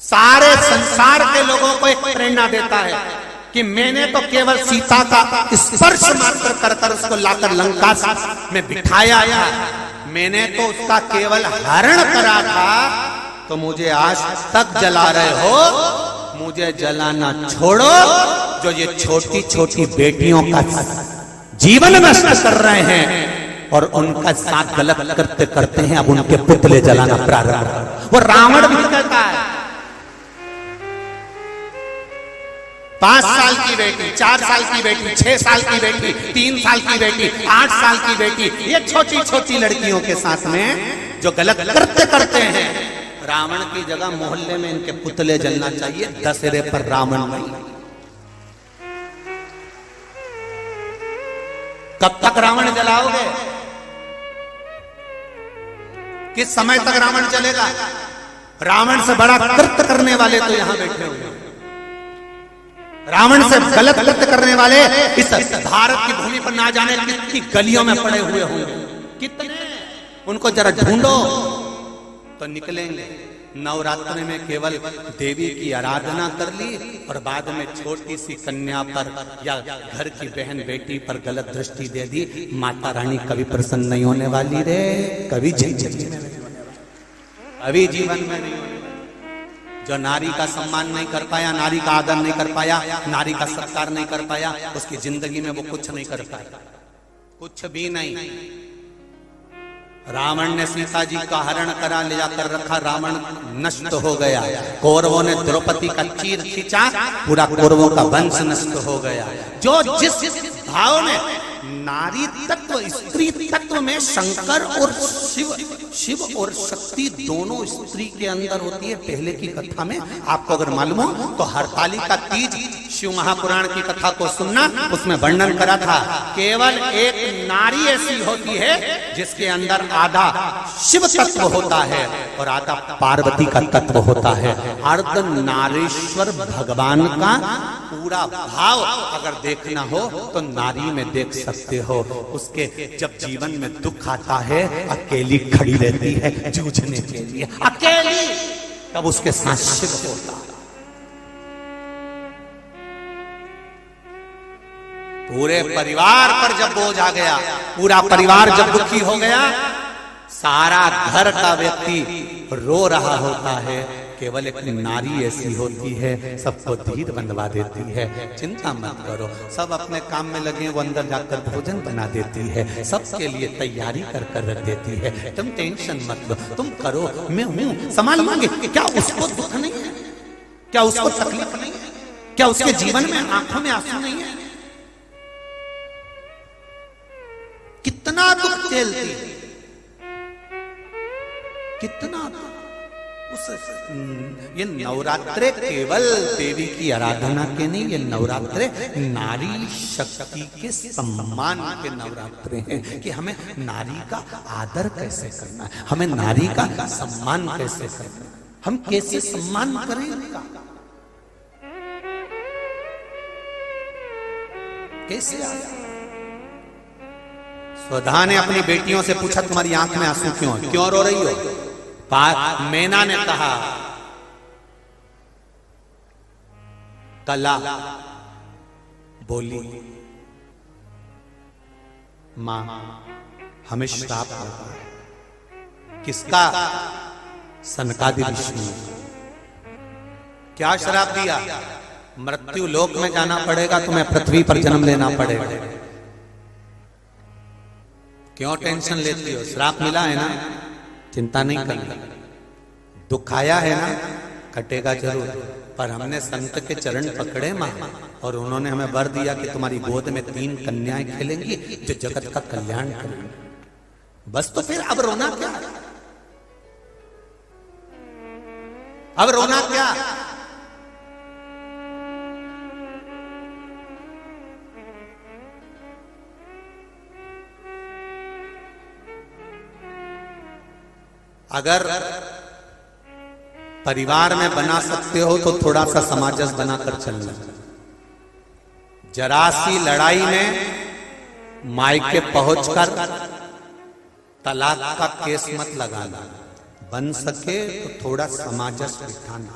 सारे संसार के लोगों को एक प्रेरणा देता है कि मैंने तो केवल सीता का स्पर्श मात्र कर कर उसको लाकर लंका में बिठाया था, मैंने तो उसका केवल हरण करा था, तो मुझे आज तक जला रहे हो, मुझे जलाना छोड़ो। जो ये छोटी छोटी बेटियों का जीवन नष्ट कर रहे हैं और उनका साथ गलत करते करते हैं, अब उनके पुतले जलाना प्रारंभ। वो रावण भी कहता है 5 साल की बेटी, 4 साल की बेटी, 6 साल की बेटी, 3 साल की बेटी, 8 साल की बेटी, ये छोटी छोटी लड़कियों के साथ में जो गलत करते करते हैं, रावण की जगह मोहल्ले में इनके पुतले जलना चाहिए, दशहरे पर रावण नहीं। कब तक रावण जलाओगे? किस समय तक रावण चलेगा? रावण से बड़ा कृत्य करने वाले तो यहां बैठे हुए, रावण से गलत कृत्य करने वाले इस भारत की भूमि पर ना जाने कितनी गलियों में पड़े हुए होंगे, कितने, उनको जरा ढूंढो तो निकलेंगे। नवरात्र में केवल देवी की आराधना कर ली और बाद में छोटी सी कन्या पर या घर की बहन बेटी पर गलत दृष्टि दे दी, माता रानी कभी प्रसन्न नहीं होने वाली रे, कभी जीवन में नहीं होने वाली, कभी जीवन में नहीं होने वाली। जो नारी का सम्मान नहीं कर पाया, नारी का आदर नहीं कर पाया, नारी का सत्कार नहीं कर पाया, उसकी जिंदगी में वो कुछ नहीं कर पाया, कुछ भी नहीं। रावण ने सीता जी का हरण करा, ले जाकर रखा, रावण नष्ट हो गया। कौरवों ने द्रौपदी का चीर खींचा, पूरा कौरवों का वंश नष्ट हो गया। जो जिस भाव में नारी तत्व स्त्री तत्व में शंकर और शिव और शक्ति दोनों स्त्री के अंदर होती है। पहले की कथा में आपको अगर मालूम हो तो हरतालिका तीज शिव महापुराण की कथा को सुनना, उसमें वर्णन करा था। केवल एक नारी ऐसी होती है जिसके अंदर आधा शिव तत्व होता है और आधा पार्वती का तत्व होता है। अर्ध नारीश्वर भगवान का पूरा भाव अगर देखना हो तो नारी में देख सकते हो। उसके जब जीवन में दुख आता है, अकेली खड़ी रहती है जूझने के लिए, अकेली, तब उसके साथ शिव होता है। पूरे परिवार पर जब बोझ आ गया, पूरा परिवार जब दुखी हो गया, सारा घर का व्यक्ति रो रहा होता है, केवल एक नारी ऐसी होती है सबको धीर बंधवा देती है। चिंता मत करो, सब अपने काम में लगे, वो अंदर जाकर भोजन बना देती है, सबके लिए तैयारी कर कर रख देती है। तुम टेंशन मत लो, तुम करो, मैं हूं, संभाल लूंगी। क्या उसको दुख नहीं है? क्या उसको तकलीफ नहीं है? क्या उसके जीवन में आंखों में आंसू नहीं है? कितना दुख झेलती, कितना ये नवरात्रे केवल देवी की आराधना के नहीं, ये नवरात्रे नारी शक्ति के सम्मान के नवरात्रे हैं कि हमें नारी का आदर कैसे करना है, हमें नारी का सम्मान कैसे करना है, हम कैसे सम्मान करें उनका, कैसे आया। स्वधा ने अपनी बेटियों से पूछा, तुम्हारी आंख में आंसू क्यों है, क्यों रो रही हो? मैना ने कहा, कला बोली, मां हमें श्राप होगा। किसका? सनकादि ऋषि ने। क्या श्राप दिया? मृत्यु लोक में जाना पड़ेगा, तुम्हें पृथ्वी पर जन्म लेना पड़ेगा। क्यों टेंशन लेती हो? श्राप मिला है ना, चिंता नहीं करनी। दुख आया है ना, कटेगा जरूर, पर हमने संत के चरण पकड़े मां, और उन्होंने हमें वर दिया कि तुम्हारी गोद में 3 कन्याएं खेलेंगी जो जगत का कल्याण करेंगी। बस तो फिर अब रोना क्या? अब रोना क्या? अगर परिवार में बना सकते हो तो थोड़ा सा समाजस बनाकर चलना। जरा सी लड़ाई में मायके पहुंचकर तलाक का केस मत लगाना। बन सके तो थोड़ा समाजस बिठाना।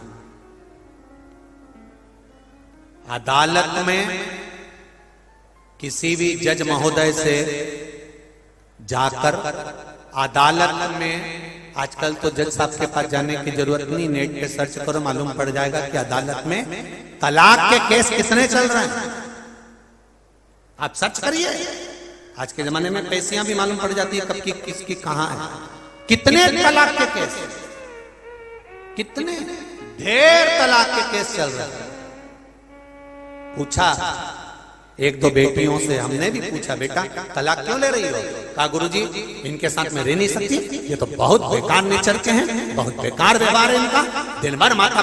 अदालत में किसी भी जज महोदय से जाकर अदालत में, आजकल तो जज साहब के पास जाने की जरूरत नहीं, नेट पे सर्च करो मालूम पड़ जाएगा कि अदालत में तलाक के केस कितने चल रहे हैं। आप सर्च करिए, आज के जमाने में पैसियां भी मालूम पड़ जाती है कब की किसकी कहां है। कितने तलाक के केस, कितने ढेर तलाक के केस चल रहे हैं। पूछा एक दो बेटियों से, हमने भी पूछा बेटा तलाक क्यों ले रही हो? कहा गुरुजी इनके साथ में रह नहीं सकती, ये तो बहुत बेकार नेचर के हैं, बहुत बेकार व्यवहार है इनका, दिन भर माता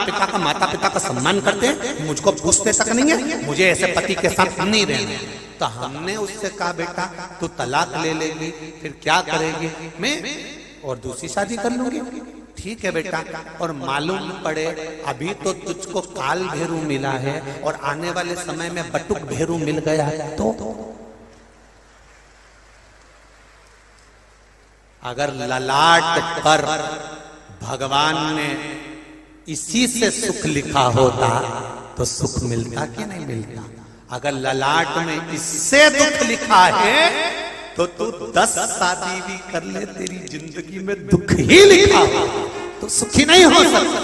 पिता का सम्मान करते हैं, मुझको पूछते तक नहीं है, मुझे ऐसे पति के साथ नहीं रहना। तो हमने उससे कहा बेटा तू तलाक ले लेगी फिर क्या करेगी? मैं और दूसरी शादी कर लूंगी। ठीक है बेटा, और मालूम पड़े अभी तो तुझको काल भेरू मिला है और आने वाले समय में बटुक भेरू मिल गया है, तो अगर ललाट पर भगवान ने इसी से सुख लिखा होता तो सुख मिलता कि नहीं मिलता? अगर ललाट में इससे दुख लिखा है तो तू 10 शादी भी कर ले, तेरी जिंदगी में दुख ही लिखा हो तो सुखी नहीं हो सकता।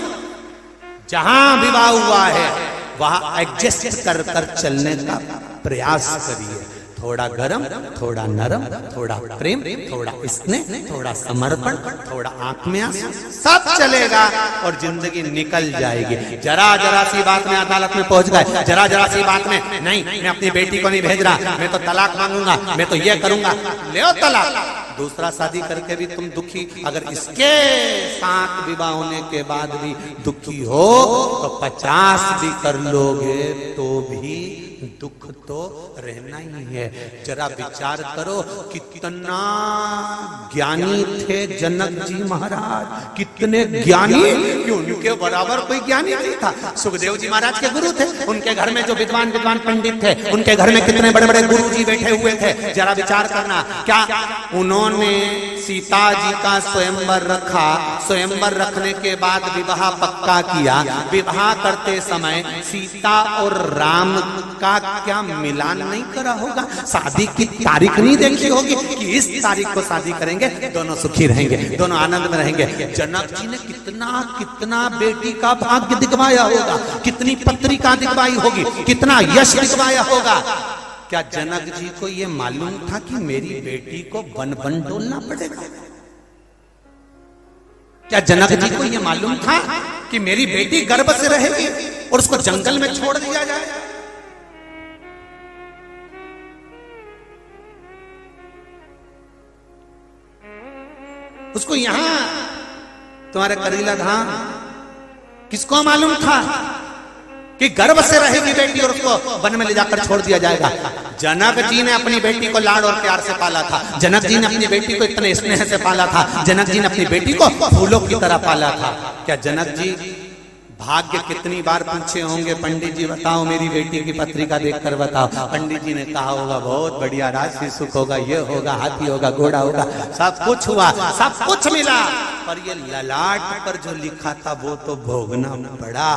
जहां विवाह हुआ है वहां एडजस्ट कर कर चलने का प्रयास करिए। थोड़ा गरम, थोड़ा नरम, थोड़ा प्रेम, थोड़ा स्नेह, थोड़ा समर्पण, थोड़ा आंख में आंसू, सब चलेगा और जिंदगी निकल जाएगी। जरा जरा सी बात में अदालत में पहुंच गए, जरा जरा सी बात में नहीं मैं अपनी बेटी को नहीं भेज रहा, मैं तो तलाक मांगूंगा, मैं तो ये करूंगा, ले तलाक। दूसरा शादी करके भी तुम दुखी, अगर इसके साथ विवाह होने के बाद भी दुखी हो तो 50 भी कर लोगे तो भी दुख तो रहना ही है। जरा विचार करो कितना ज्ञानी थे जनक जी महाराज, कितने ज्ञानी कि उनके बराबर कोई ज्ञानी नहीं था। सुखदेव जी महाराज के गुरु थे, उनके घर में जो विद्वान पंडित थे उनके घर में कितने बड़े बड़े गुरु जी बैठे हुए थे। जरा विचार करना, क्या उन्होंने सीता जी का स्वयंवर रखा, स्वयंवर रखने के बाद विवाह पक्का किया, विवाह करते समय सीता और राम का क्या मिलान नहीं करा होगा? शादी की तारीख नहीं देखी होगी कि इस तारीख को शादी करेंगे, दोनों सुखी रहेंगे, दोनों आनंद में रहेंगे। जनक जी ने कितना कितना बेटी का भाग्य दिखवाया होगा, कितनी पत्रिका दिखवाई होगी, कितना यश दिखवाया होगा। क्या जनक जी को यह मालूम था कि मेरी बेटी को वन वन डोलना पड़ेगा? क्या जनक जी को यह मालूम था कि मेरी बेटी गर्भ से रहेगी और उसको जंगल में छोड़ दिया जाए? उसको यहां तुम्हारे करीला धाम किसको मालूम था कि गर्भ से रहेगी बेटी और उसको वन में ले जाकर छोड़ दिया जाएगा? जनक जी ने अपनी बेटी को लाड और प्यार से पाला था, जनक जी ने अपनी बेटी को इतने स्नेह से पाला था, जनक जी ने अपनी बेटी को फूलों की तरह पाला था। क्या जनक जी भाग्य कितनी बार पूछे होंगे, पंडित जी बताओ मेरी बेटी की पत्रिका देखकर बताओ? पंडित जी ने कहा होगा बहुत बढ़िया, राशि सुख होगा, ये होगा, हाथी होगा, घोड़ा होगा, सब कुछ हुआ, सब कुछ मिला, पर ये ललाट पर जो लिखा था वो तो भोगना पड़ा,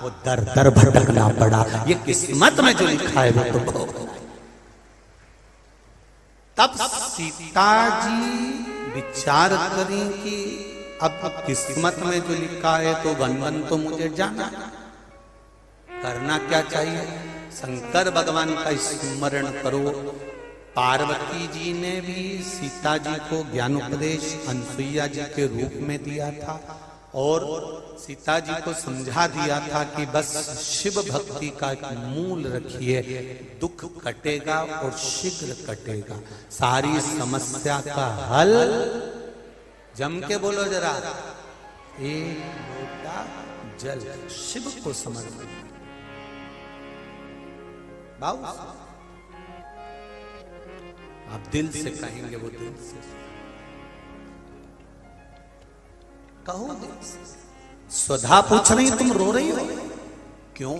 वो दर दर भटकना पड़ा। ये किस्मत में जो लिखा है वो तो भोगना। तब सीता जी विचार करें कि अब किस्मत में जो लिखा है तो वन वन तो मुझे जाना, करना क्या चाहिए? शंकर भगवान का स्मरण करो। पार्वती जी ने भी सीता जी को ज्ञानोपदेश अनसुईया जी के रूप में दिया था और सीता जी को समझा दिया था कि बस शिव भक्ति का मूल रखिए, दुख कटेगा और शीघ्र कटेगा, सारी समस्या का हल। जम के बोलो जरा, एक लोटा जल शिव को समर्पित। बाबू आप दिल से कहेंगे, वो दिल से कहो, दिल से। स्वधा पूछ रही तुम रो रही हो क्यों?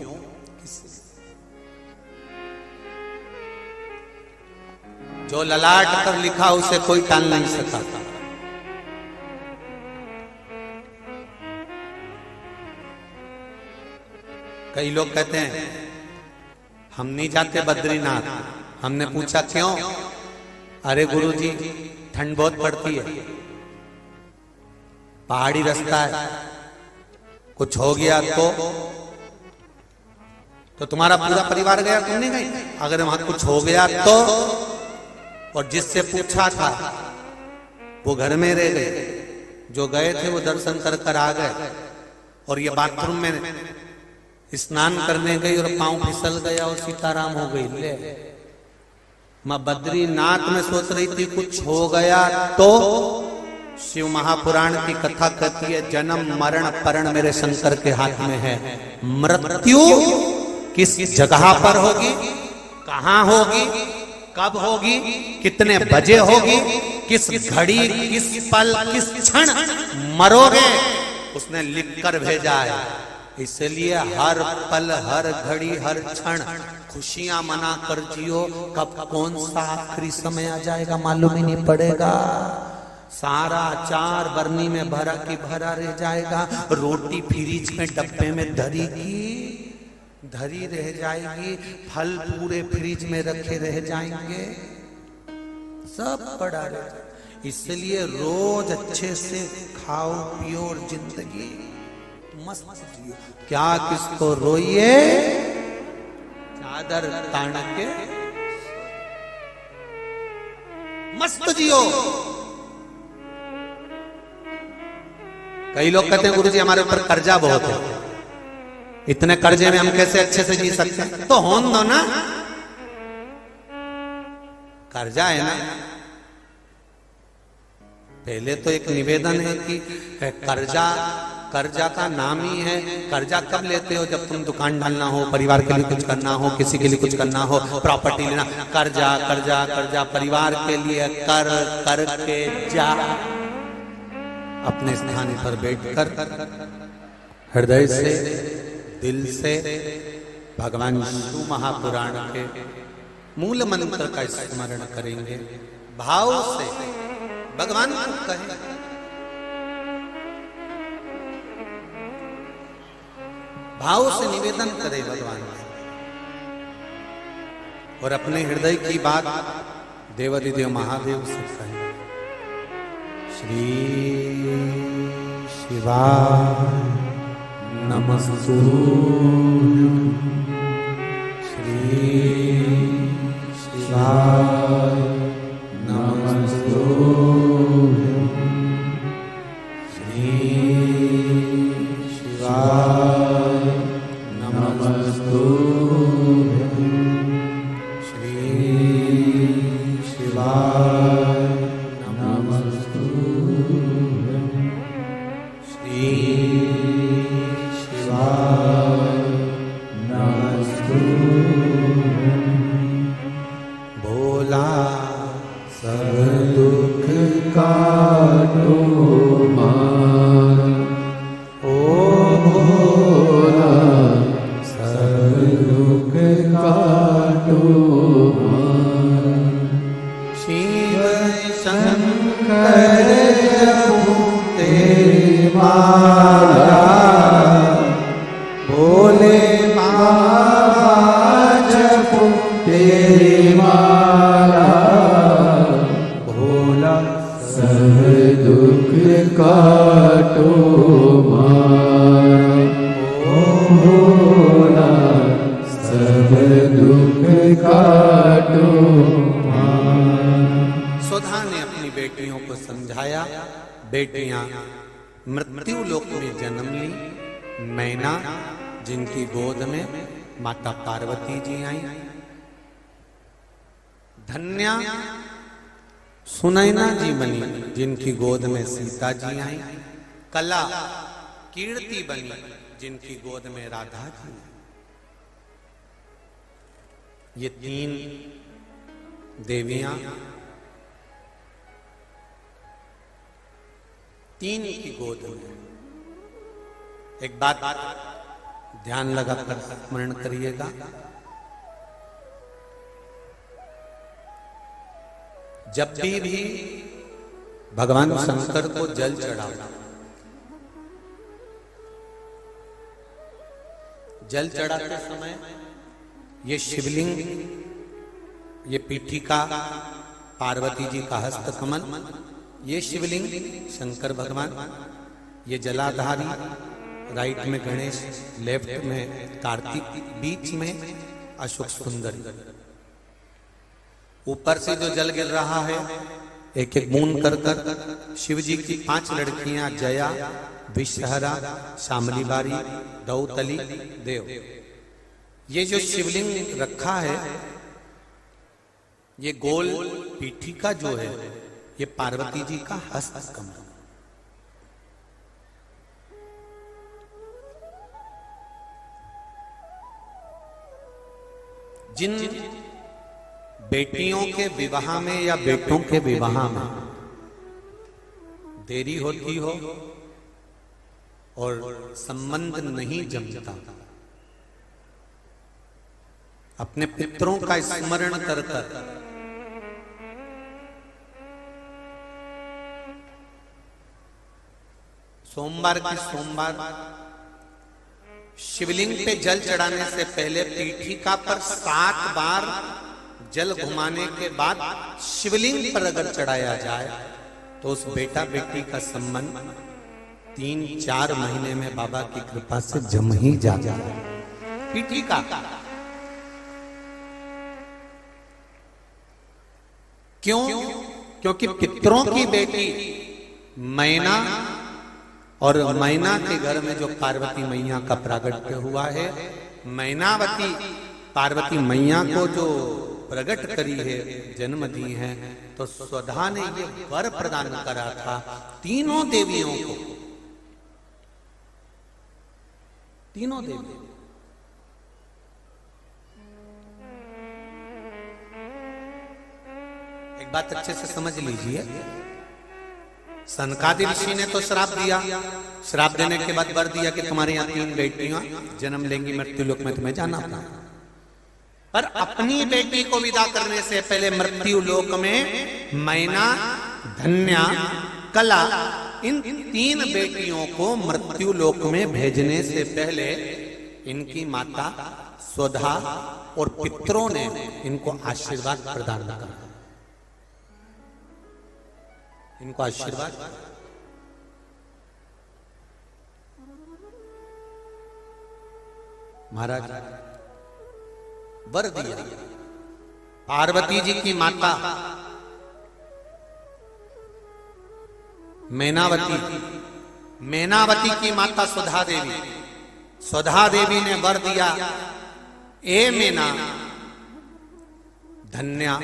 जो ललाट पर लिखा उसे कोई टाल नहीं सका। कई लोग कहते हैं हम नहीं जाते बद्रीनाथ। हमने पूछा क्यों? अरे गुरुजी ठंड बहुत पड़ती है, पहाड़ी रास्ता है, कुछ हो गया तो तुम्हारा पूरा परिवार गया, तुम नहीं गई? अगर वहां कुछ हो गया तो? और जिससे पूछा था वो घर में रह गए, जो गए थे वो दर्शन कर कर आ गए। और ये बाथरूम में स्नान करने गई और पांव फिसल गया और सीताराम हो गई। ले मां बद्रीनाथ में सोच रही थी कुछ हो गया तो। शिव महापुराण की कथा कहती है जन्म मरण परण मेरे शंकर के हाथ में है। मृत्यु किस जगह पर होगी, कहां होगी, कब होगी, कितने बजे होगी, किस घड़ी, किस पल, किस क्षण मरोगे, उसने लिख कर भेजा है। इसलिए हर पल, हर घड़ी, हर क्षण खुशियां मना कर जियो। कब कौन सा आखिरी समय आ जाएगा मालूम ही नहीं पड़ेगा। सारा अचार बरनी में भरा की भरा रह जाएगा, रोटी फ्रिज में डब्बे में धरी रह जाएगी, फल पूरे फ्रिज में रखे रह जाएंगे, सब पड़ा रह जाएगा। इसलिए रोज अच्छे से खाओ पियो और जिंदगी मस्त जियो। क्या किसको रोइए, चादर तान के मस्त जियो। कई लोग कहते हैं गुरुजी हमारे ऊपर कर्जा बहुत है, इतने कर्जे में हम कैसे अच्छे से जी सकते हैं? तो होन दो ना, कर्जा है ना। पहले तो एक निवेदन है कि कर्जा का नाम ही है। कर्जा कब लेते हो? जब तुम दुकान डालना हो, परिवार के लिए कुछ करना हो, किसी के लिए कुछ करना हो, प्रॉपर्टी लेना। कर्जा कर्जा कर्जा परिवार के लिए कर करके जा। अपने स्थान पर बैठकर हृदय से, दिल से भगवान शिव महापुराण के मूल मंत्र का स्मरण करेंगे। भाव से भगवान को कहें, भाव से निवेदन करें भगवान से, और अपने हृदय की बात देवाधिदेव महादेव से कहें। श्री शिवाय नमस्तुभ्यं, श्री शिवाय नमस्तुभ्यं, श्री शिवाय नमस्तुभ्यं, श्री शिवाय नमस्तुभ्यं, श्री शिवाय नमस्तुभ्यं। भोला सब दुख काटो मार, ओ भोला सब दुख काटो मार। शिव शंकर जपो तेरी माला, भोले बाबा जपो तेरी माला। भोला सब दुख काटो मार, ओ भोला सब दुख काटो मार। सुधा ने अपनी बेटियों को समझाया। बेटियां मृत्यु लोक में जन्म ली। मैना जिनकी गोद में माता पार्वती जी आई। धन्या सुनैना जी बनी जिनकी गोद में सीता जी आई। कला कीर्ति बनी जिनकी गोद में राधा जी। ये तीन देवियां तीन की गोद में। एक बात ध्यान लगाकर स्मरण करिएगा, जब भी भगवान शंकर को जल चढ़ाओ, जल चढ़ाते समय ये शिवलिंग, ये पीठिका पार्वती जी का हस्त कमल, ये शिवलिंग शंकर भगवान, ये जलाधारी, राइट में गणेश, लेफ्ट में कार्तिक, बीच में अशोक सुंदरी। ऊपर से जो जल गिर रहा है एक एक बूंद कर कर शिव जी की 5 लड़कियां जया, विषहरा, शामलीबारी, दौतली, देव। ये जो शिवलिंग रखा है, ये गोल पीठिका जो है, ये पार्वती जी का हस्त कमल। जिन बेटियों के विवाह में या बेटों के विवाह में देरी होती हो और संबंध नहीं जमता, अपने पितरों का स्मरण कर कर सोमवार की सोमवार शिवलिंग पे जल चढ़ाने से पहले पीठिका पर 7 बार जल घुमाने के बाद शिवलिंग पर अगर चढ़ाया जाए तो उस बेटा बेटी का संबंध 3-4 महीने में बाबा की कृपा से जम ही जाता है। पीठिका क्यों? क्योंकि पितरों की बेटी मैना, और मैना के घर में जो पार्वती मैया का प्रागट्य हुआ है, मैनावती पार्वती मैया को जो प्रकट करी है, जन्म दी है, तो स्वधा ने ये वर प्रदान करा था तीनों देवियों को, तीनों देवियों। एक बात अच्छे से समझ लीजिए, सनकादि ऋषि ने तो श्राप दिया, श्राप देने के बाद वर दिया कि तुम्हारे यहाँ 3 बेटियां जन्म लेंगी, मृत्युलोक में तुम्हें जाना था। पर अपनी बेटी को विदा करने से पहले मृत्युलोक में मैना, धन्या, कला, इन 3 बेटियों को मृत्युलोक में भेजने से पहले इनकी माता स्वधा और पितरों ने इनको आशीर्वाद प्रदान किया, इनको आशीर्वाद। महाराज वर दिया। पार्वती जी की माता मैनावती, मैनावती की माता सुधा देवी, सुधा देवी ने वर दिया, ए मैना, धन्या,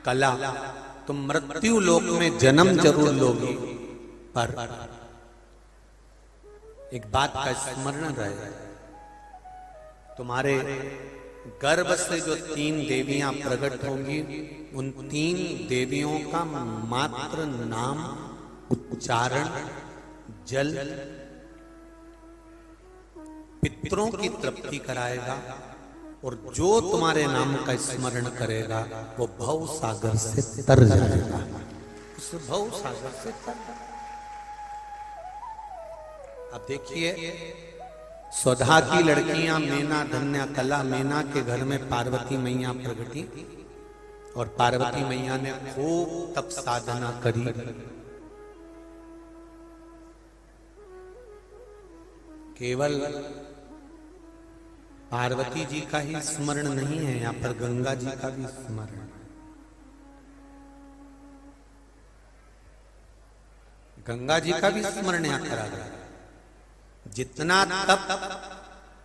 कला, तुम मृत्यु लोक में जन्म जरूर लोगी, पर एक बात का स्मरण रहे, तुम्हारे गर्भ से जो 3 देवियां प्रकट होंगी, उन 3 देवियों का मात्र नाम उच्चारण जल पितरों की तृप्ति कराएगा, और जो तुम्हारे नाम का स्मरण करेगा वो भव सागर से तर जाएगा, उस भव सागर से तर। अब देखिए, स्वधा की लड़कियां मैना, धन्या, कला, मैना के घर में पार्वती मैया प्रगटी, और पार्वती मैया ने खूब तप साधना करी, केवल पार्वती जी का ही स्मरण नहीं है, यहां पर गंगा जी का भी स्मरण है। गंगा जी का भी स्मरण यहां करा गया। जितना तप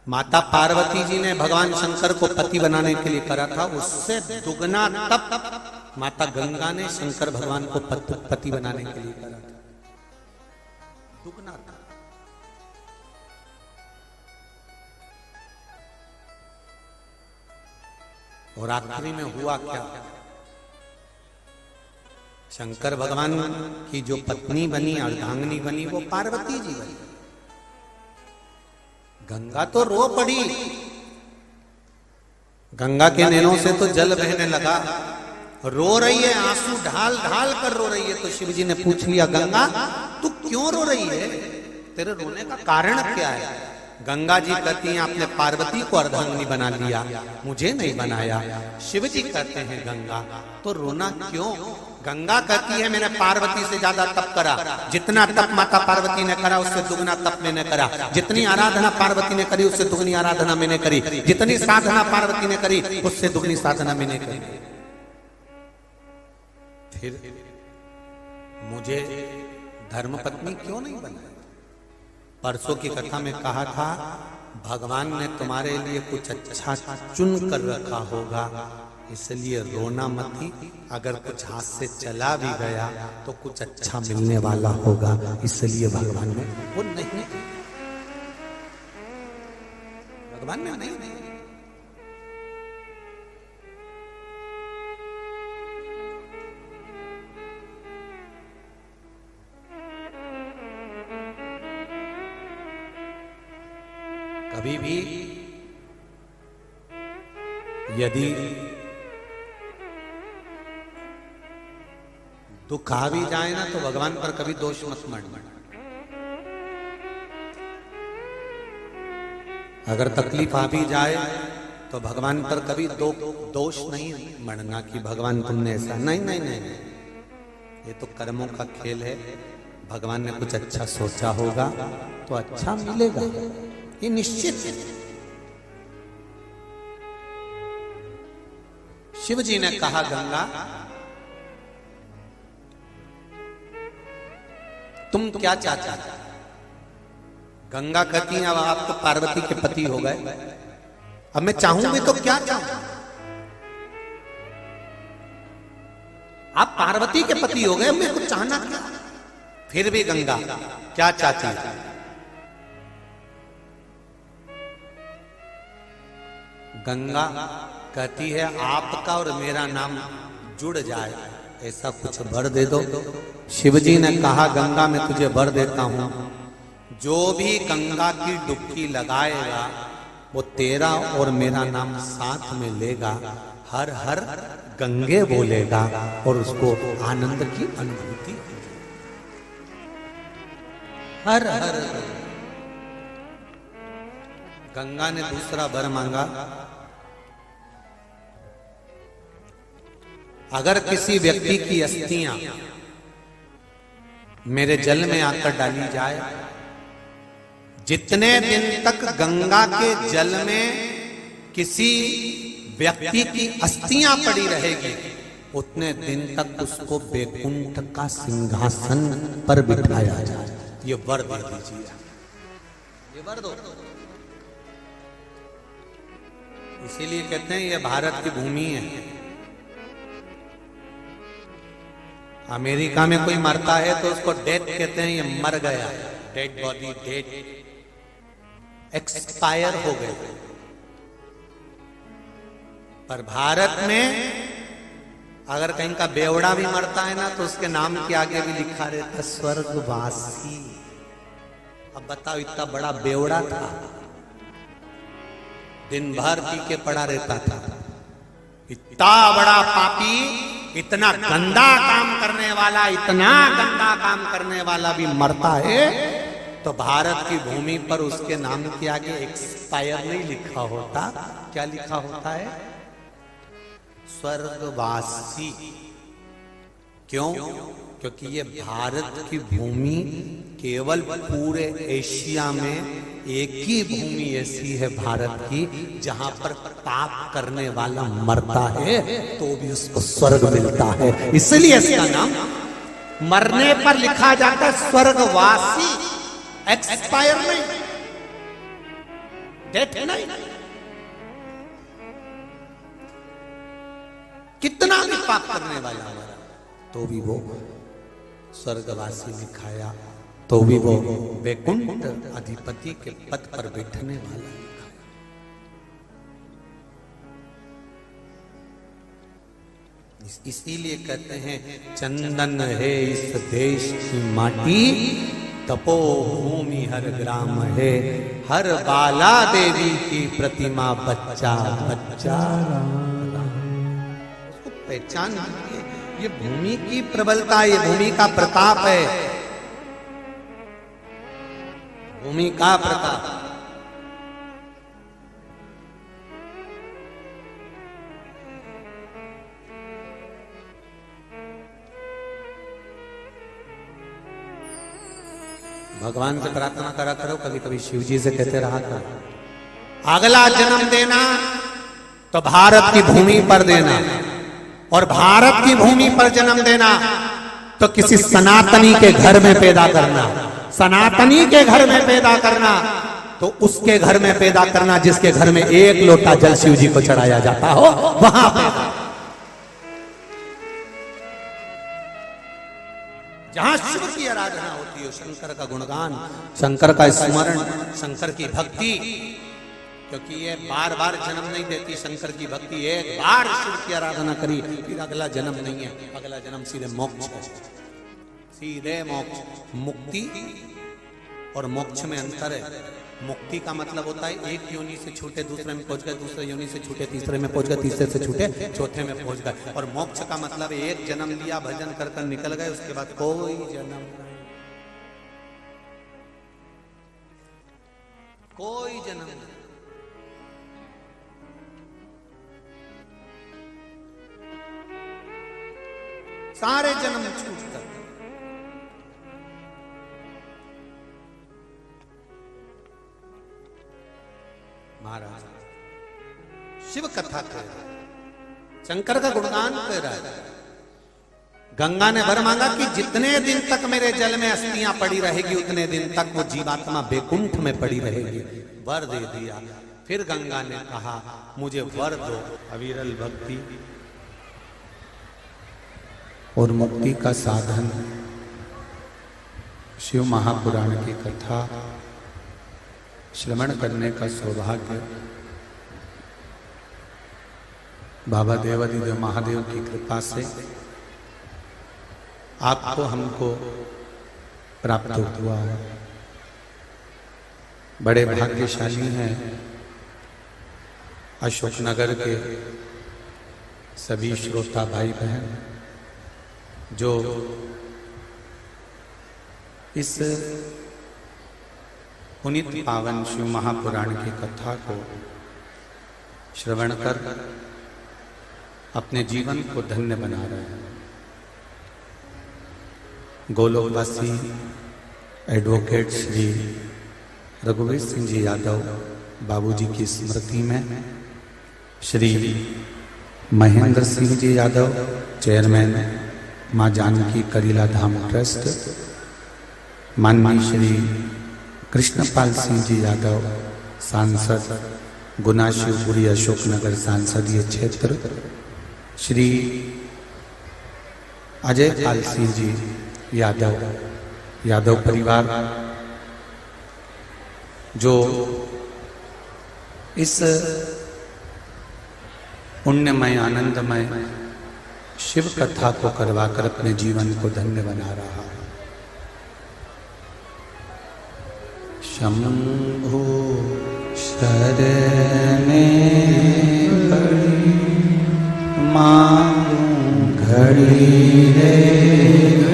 माता पार्वती जी ने भगवान शंकर को पति बनाने के लिए करा था, उससे दुगना तप माता गंगा ने शंकर भगवान को पति बनाने के लिए करा था, दुगना तप। और आखिरी में हुआ क्या? शंकर भगवान की जो पत्नी बनी, अर्धांगिनी बनी, वो पार्वती जी बनी। गंगा तो रो पड़ी, गंगा के नैनों से तो जल बहने लगा, रो रही है, आंसू ढाल ढाल कर रो रही है। तो शिव जी ने पूछ लिया, गंगा तू क्यों रो रही है, तेरे रोने का कारण क्या है? गंगा जी कहती हैं आपने पार्वती को अर्धांगिनी बना लिया, मुझे नहीं बनाया। शिव जी कहते हैं गंगा तो रोना क्यों? गंगा कहती है मैंने पार्वती से ज्यादा तप करा, जितना तप माता पार्वती ने करा उससे दुगना तप मैंने करा, जितनी आराधना पार्वती ने करी उससे दुगनी आराधना मैंने करी, जितनी साधना पार्वती ने करी उससे दुगनी साधना मैंने करी। फिर मुझे धर्मपत्नी क्यों नहीं बनाई? परसों की कथा में कहा था भगवान ने तुम्हारे लिए कुछ अच्छा चुन कर रखा होगा, इसलिए रोना मत ही। अगर कुछ हाथ से चला भी गया तो कुछ अच्छा मिलने वाला होगा, इसलिए भगवान ने वो नहीं, भगवान ने नहीं। कभी भी यदि दुख आ भी जाए ना तो भगवान पर कभी दोष मत मढ़ना। अगर तकलीफ आ भी जाए तो भगवान पर कभी दोष नहीं मढ़ना कि भगवान तुमने ऐसा नहीं नहीं नहीं, ये तो कर्मों का खेल है। भगवान ने कुछ अच्छा सोचा होगा तो अच्छा मिलेगा, ये निश्चित है। शिव जी ने कहा गंगा तुम क्या चाहते हो? गंगा कहती है अब आप तो पार्वती के पति हो गए, अब मैं चाहूंगी तो क्या चाहूं? आप पार्वती के पति हो गए, मैं कुछ चाहना क्या? फिर भी गंगा क्या चाहती है? गंगा कहती है आपका और मेरा नाम जुड़ जाए, ऐसा कुछ वर दे दो। शिव जी ने कहा गंगा मैं तुझे वर देता हूं, जो भी गंगा की डुबकी लगाएगा वो तेरा और मेरा नाम साथ में लेगा, हर हर गंगे बोलेगा और उसको आनंद की अनुभूति। हर हर गंगा ने दूसरा वर मांगा, अगर किसी व्यक्ति की अस्थियां मेरे जल में आकर डाली जाए, जितने दिन तक गंगा के जल में किसी व्यक्ति की अस्थियां पड़ी रहेगी उतने दिन तक उसको बैकुंठ का सिंहासन पर बिठाया जाए। ये वर दे दीजिए, ये वर दो। इसीलिए कहते हैं ये भारत की भूमि है। अमेरिका में कोई मरता है तो उसको डेथ कहते हैं, ये मर गया, डेड बॉडी, डेड एक्सपायर हो गए। पर भारत में अगर कहीं का बेवड़ा भी मरता है ना तो उसके नाम के आगे भी लिखा रहता स्वर्गवासी। अब बताओ इतना बड़ा बेवड़ा था, दिन भर पी के पड़ा रहता था, इतना बड़ा पापी, इतना गंदा काम करने वाला, इतना गंदा काम करने वाला भी मरता है तो भारत की भूमि पर उसके नाम के आगे एक्सपायर नहीं लिखा होता, क्या लिखा होता है? स्वर्गवासी। क्यों? क्योंकि ये भारत की भूमि केवल पूरे एशिया में एक ही भूमि ऐसी है भारत की जहां पर पाप करने वाला मरता है तो भी उसको स्वर्ग मिलता है, इसलिए इसका नाम मरने पर लिखा जाता है स्वर्गवासी, एक्सपायर नहीं, डेथ नहीं। कितना भी पाप करने वाला हमारा तो भी वो स्वर्गवासी लिखाया, तो भी वो वैकुंठ अधिपति के पद पर बैठने वाला लिखाया। इसीलिए कहते हैं चंदन है इस देश की माटी, तपो भूमि हर ग्राम है, हर बाला देवी की प्रतिमा बच्चा बच्चा उसको पहचान लीजिए। ये भूमि की प्रबलता, ये भूमि का प्रताप है, भूमि का प्रताप। भगवान से प्रार्थना करा करो, कभी कभी शिव जी से कहते रहा करो, अगला जन्म देना तो भारत की भूमि पर देना, और भारत की भूमि पर जन्म देना तो किसी सनातनी के घर में पैदा करना, सनातनी के घर में पैदा करना तो उसके घर में पैदा करना जिसके घर में एक लोटा जल शिव जी को चढ़ाया जाता हो, वहां पैदा। जहां शिव की आराधना होती है, शंकर का गुणगान, शंकर का स्मरण, शंकर की भक्ति, क्योंकि ये बार बार जन्म नहीं देती शंकर की भक्ति। एक बार शिव की आराधना करी फिर अगला जन्म नहीं है, अगला जन्म सीधे मोक्ष है, सीधे मोक्ष। मुक्ति और मोक्ष में अंतर है। मुक्ति का मतलब होता है एक योनि से छूटे दूसरे में पहुंच गए, दूसरे योनि से छूटे तीसरे में पहुंच गए, तीसरे से छूटे चौथे में पहुंच गए। और मोक्ष का मतलब एक जन्म लिया, भजन कर कर निकल गए, उसके बाद कोई जन्म नहीं, कोई जन्म नहीं। सारे जन्म छूट कर। महाराज शिव कथा कह रहा है, शंकर का गुणगान कह रहा है। गंगा ने वर मांगा कि जितने दिन तक मेरे जल में अस्थियां पड़ी रहेगी उतने दिन तक वो जीवात्मा बैकुंठ में पड़ी रहेगी। वर दे दिया। फिर गंगा ने कहा मुझे वर दो, अविरल भक्ति और मुक्ति का साधन। शिव महापुराण की कथा श्रवण करने का सौभाग्य बाबा देवादिदेव महादेव की कृपा से आपको हमको प्राप्त हुआ है। बड़े भाग्यशाली हैं अशोकनगर के सभी श्रोता भाई बहन जो इस पुनीत पावन शिव महापुराण की कथा को श्रवण कर अपने जीवन को धन्य बना रहे हैं। गोलोकवासी एडवोकेट श्री रघुवीर सिंह जी यादव बाबूजी की स्मृति में श्री महेंद्र सिंह जी यादव चेयरमैन मां जानकी करीला धाम ट्रस्ट, माननीय श्री कृष्णपाल सिंह जी यादव सांसद गुना शिवपुरी अशोकनगर सांसदीय क्षेत्र, श्री अजय पाल सिंह जी यादव परिवार जो इस पुण्यमय आनंदमय शिव कथा को करवाकर अपने जीवन को धन्य बना रहा है। शंभो शरणे पड़ी मांगू घड़ी रे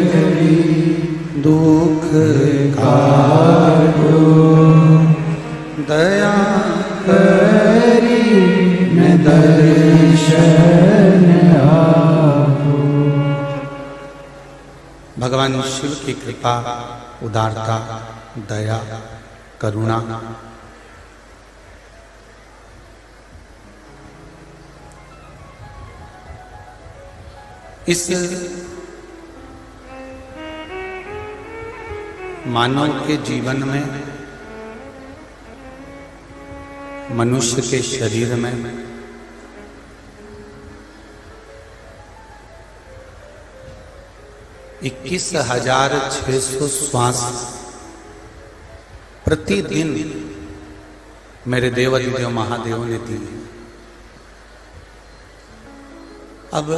घड़ी दुख काटो दया करी न दर्शन आपो। भगवान शिव की कृपा, उदारता, दया, करुणा इस मानव के जीवन में, मनुष्य के शरीर में $21,600 श्वास प्रतिदिन मेरे देवादिदेव महादेव ने दी। अब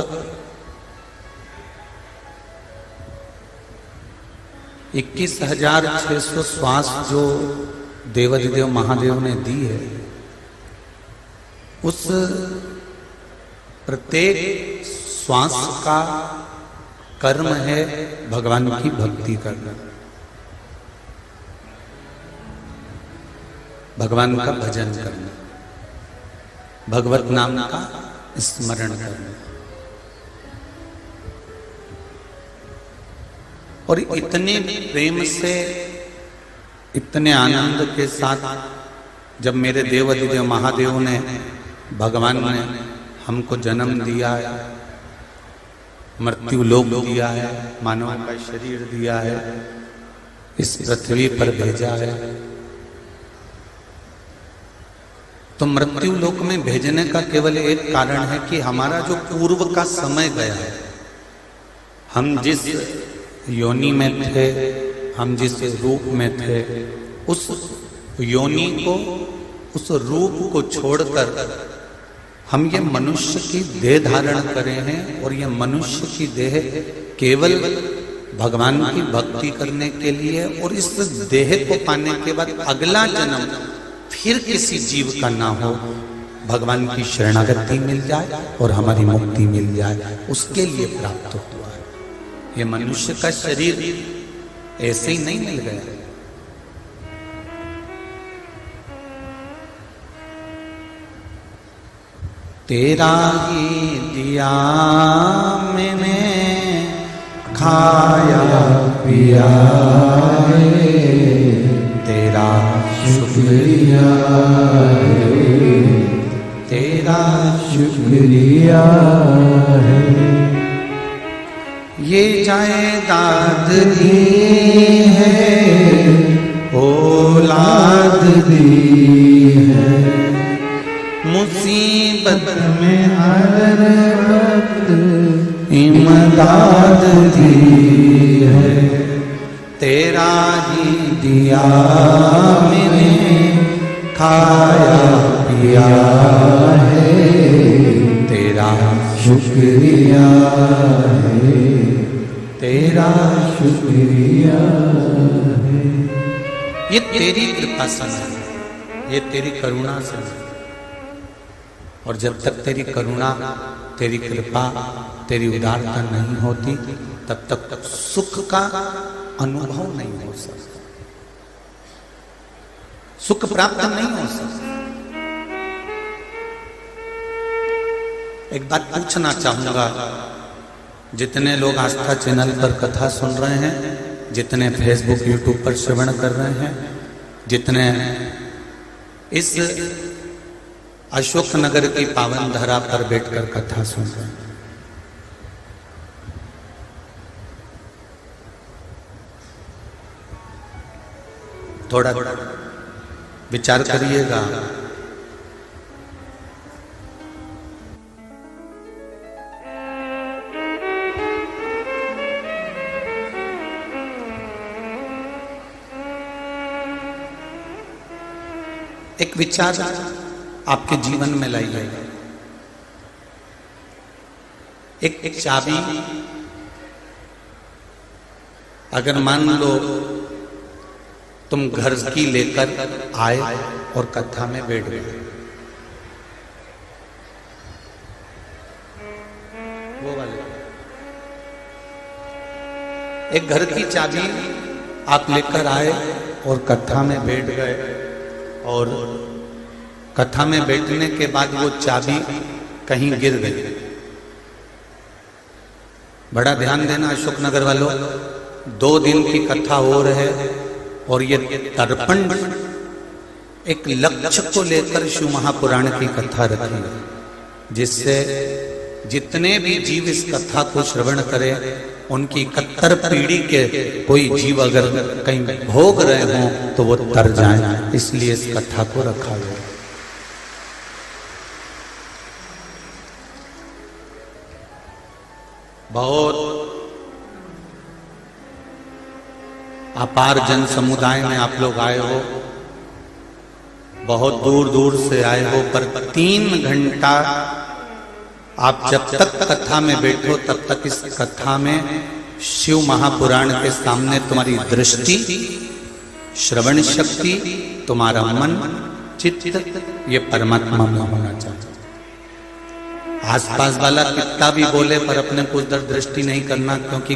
21,600 श्वास जो देवादिदेव महादेव ने दी है, उस प्रत्येक श्वास का कर्म है भगवान की भक्ति करना, भगवान का भजन करना, भगवत नाम का स्मरण करना। और इतने प्रेम से इतने आनंद के साथ जब मेरे देवाधिदेव महादेव ने, भगवान ने हमको जन्म दिया है, मृत्यु लोक दिया है, मानव का शरीर दिया है, इस पृथ्वी पर भेजा है, तो मृत्यु लोक में भेजने का केवल एक कारण है कि हमारा जो पूर्व का समय गया है, हम जिस योनि में थे, हम जिस रूप में थे, उस योनि को, उस रूप को छोड़कर हम ये मनुष्य की देह धारण करे हैं, और ये मनुष्य की देह केवल भगवान की भक्ति करने के लिए, और इस देह को पाने के बाद अगला जन्म फिर किसी जीव का ना हो, भगवान की शरणागति मिल जाए और हमारी मुक्ति मिल जाए, उसके लिए प्राप्त हुआ है। ये मनुष्य का शरीर ऐसे ही नहीं मिल गया। तेरा ही दिया मैंने, खाया पिया है, तेरा शुक्रिया है, तेरा शुक्रिया है। ये जायदाद दी है, औलाद दी है, मुसीबत में हर वक्त इमदाद दी है। तेरा ही दिया मैंने, खाया पिया है, तेरा शुक्रिया है, तेरा शुक्रिया है। ये तेरी कृपा से है, ये तेरी करुणा से है। और जब तक तेरी करुणा, तेरी कृपा, तेरी उदारता नहीं होती, तब तक सुख का अनुभव नहीं हो सकता, सुख प्राप्त नहीं हो सकता। एक बात पूछना चाहूंगा, जितने लोग आस्था चैनल पर कथा सुन रहे हैं, जितने फेसबुक यूट्यूब पर श्रवण कर रहे हैं, जितने इस अशोक नगर की पावन धरा पर बैठकर कथा सुन रहे हैं, थोड़ा विचार करिएगा। एक विचार आपके जीवन में लाइए। एक चाबी, अगर मान लो तुम घर की लेकर आए और कथा में बैठ गए, वो वाले एक घर की चाबी आप लेकर आए और कथा में बैठ गए, और कथा में बैठने के बाद वो चाबी कहीं गिर गई। बड़ा ध्यान देना अशोक नगर वालों, 2 दिन की कथा हो रहे और ये तर्पण एक लक्ष्य को लेकर शिव महापुराण की कथा रखी है, जिससे जितने भी जीव इस कथा को श्रवण करें, उनकी 71 पीढ़ी के कोई जीव अगर कहीं भोग रहे हों तो वो तर जाएं, इसलिए इस कथा को रखा गया। बहुत अपार जन समुदाय में आप लोग आए हो, बहुत दूर दूर से आए हो, पर 3 घंटा आप जब तक कथा में बैठो तब तक इस कथा में शिव महापुराण के सामने तुम्हारी दृष्टि, श्रवण शक्ति, तुम्हारा मन, चित्त ये परमात्मा में होना चाहिए। आसपास वाला कितना भी बोले पर अपने को उधर दृष्टि नहीं करना, क्योंकि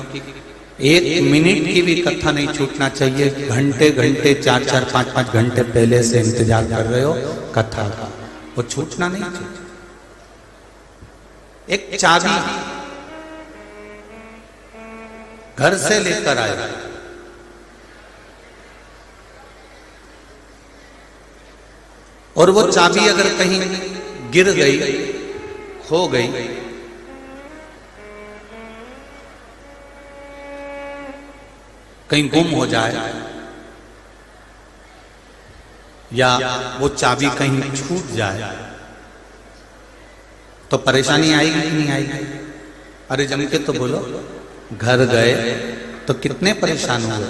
1 मिनट की भी कथा नहीं छूटना चाहिए। घंटे घंटे 4-4, 5-5 घंटे पहले से इंतजार कर रहे हो कथा का, वो छूटना नहीं चाहिए। एक चाबी घर से लेकर आए, और वो चाबी अगर कहीं गिर गई, खो गई, कहीं गुम हो जाए, या वो चाबी कहीं छूट जाए, तो परेशानी आएगी कि नहीं आएगी? अरे जम के तो बोलो। घर गए तो कितने परेशान हुए।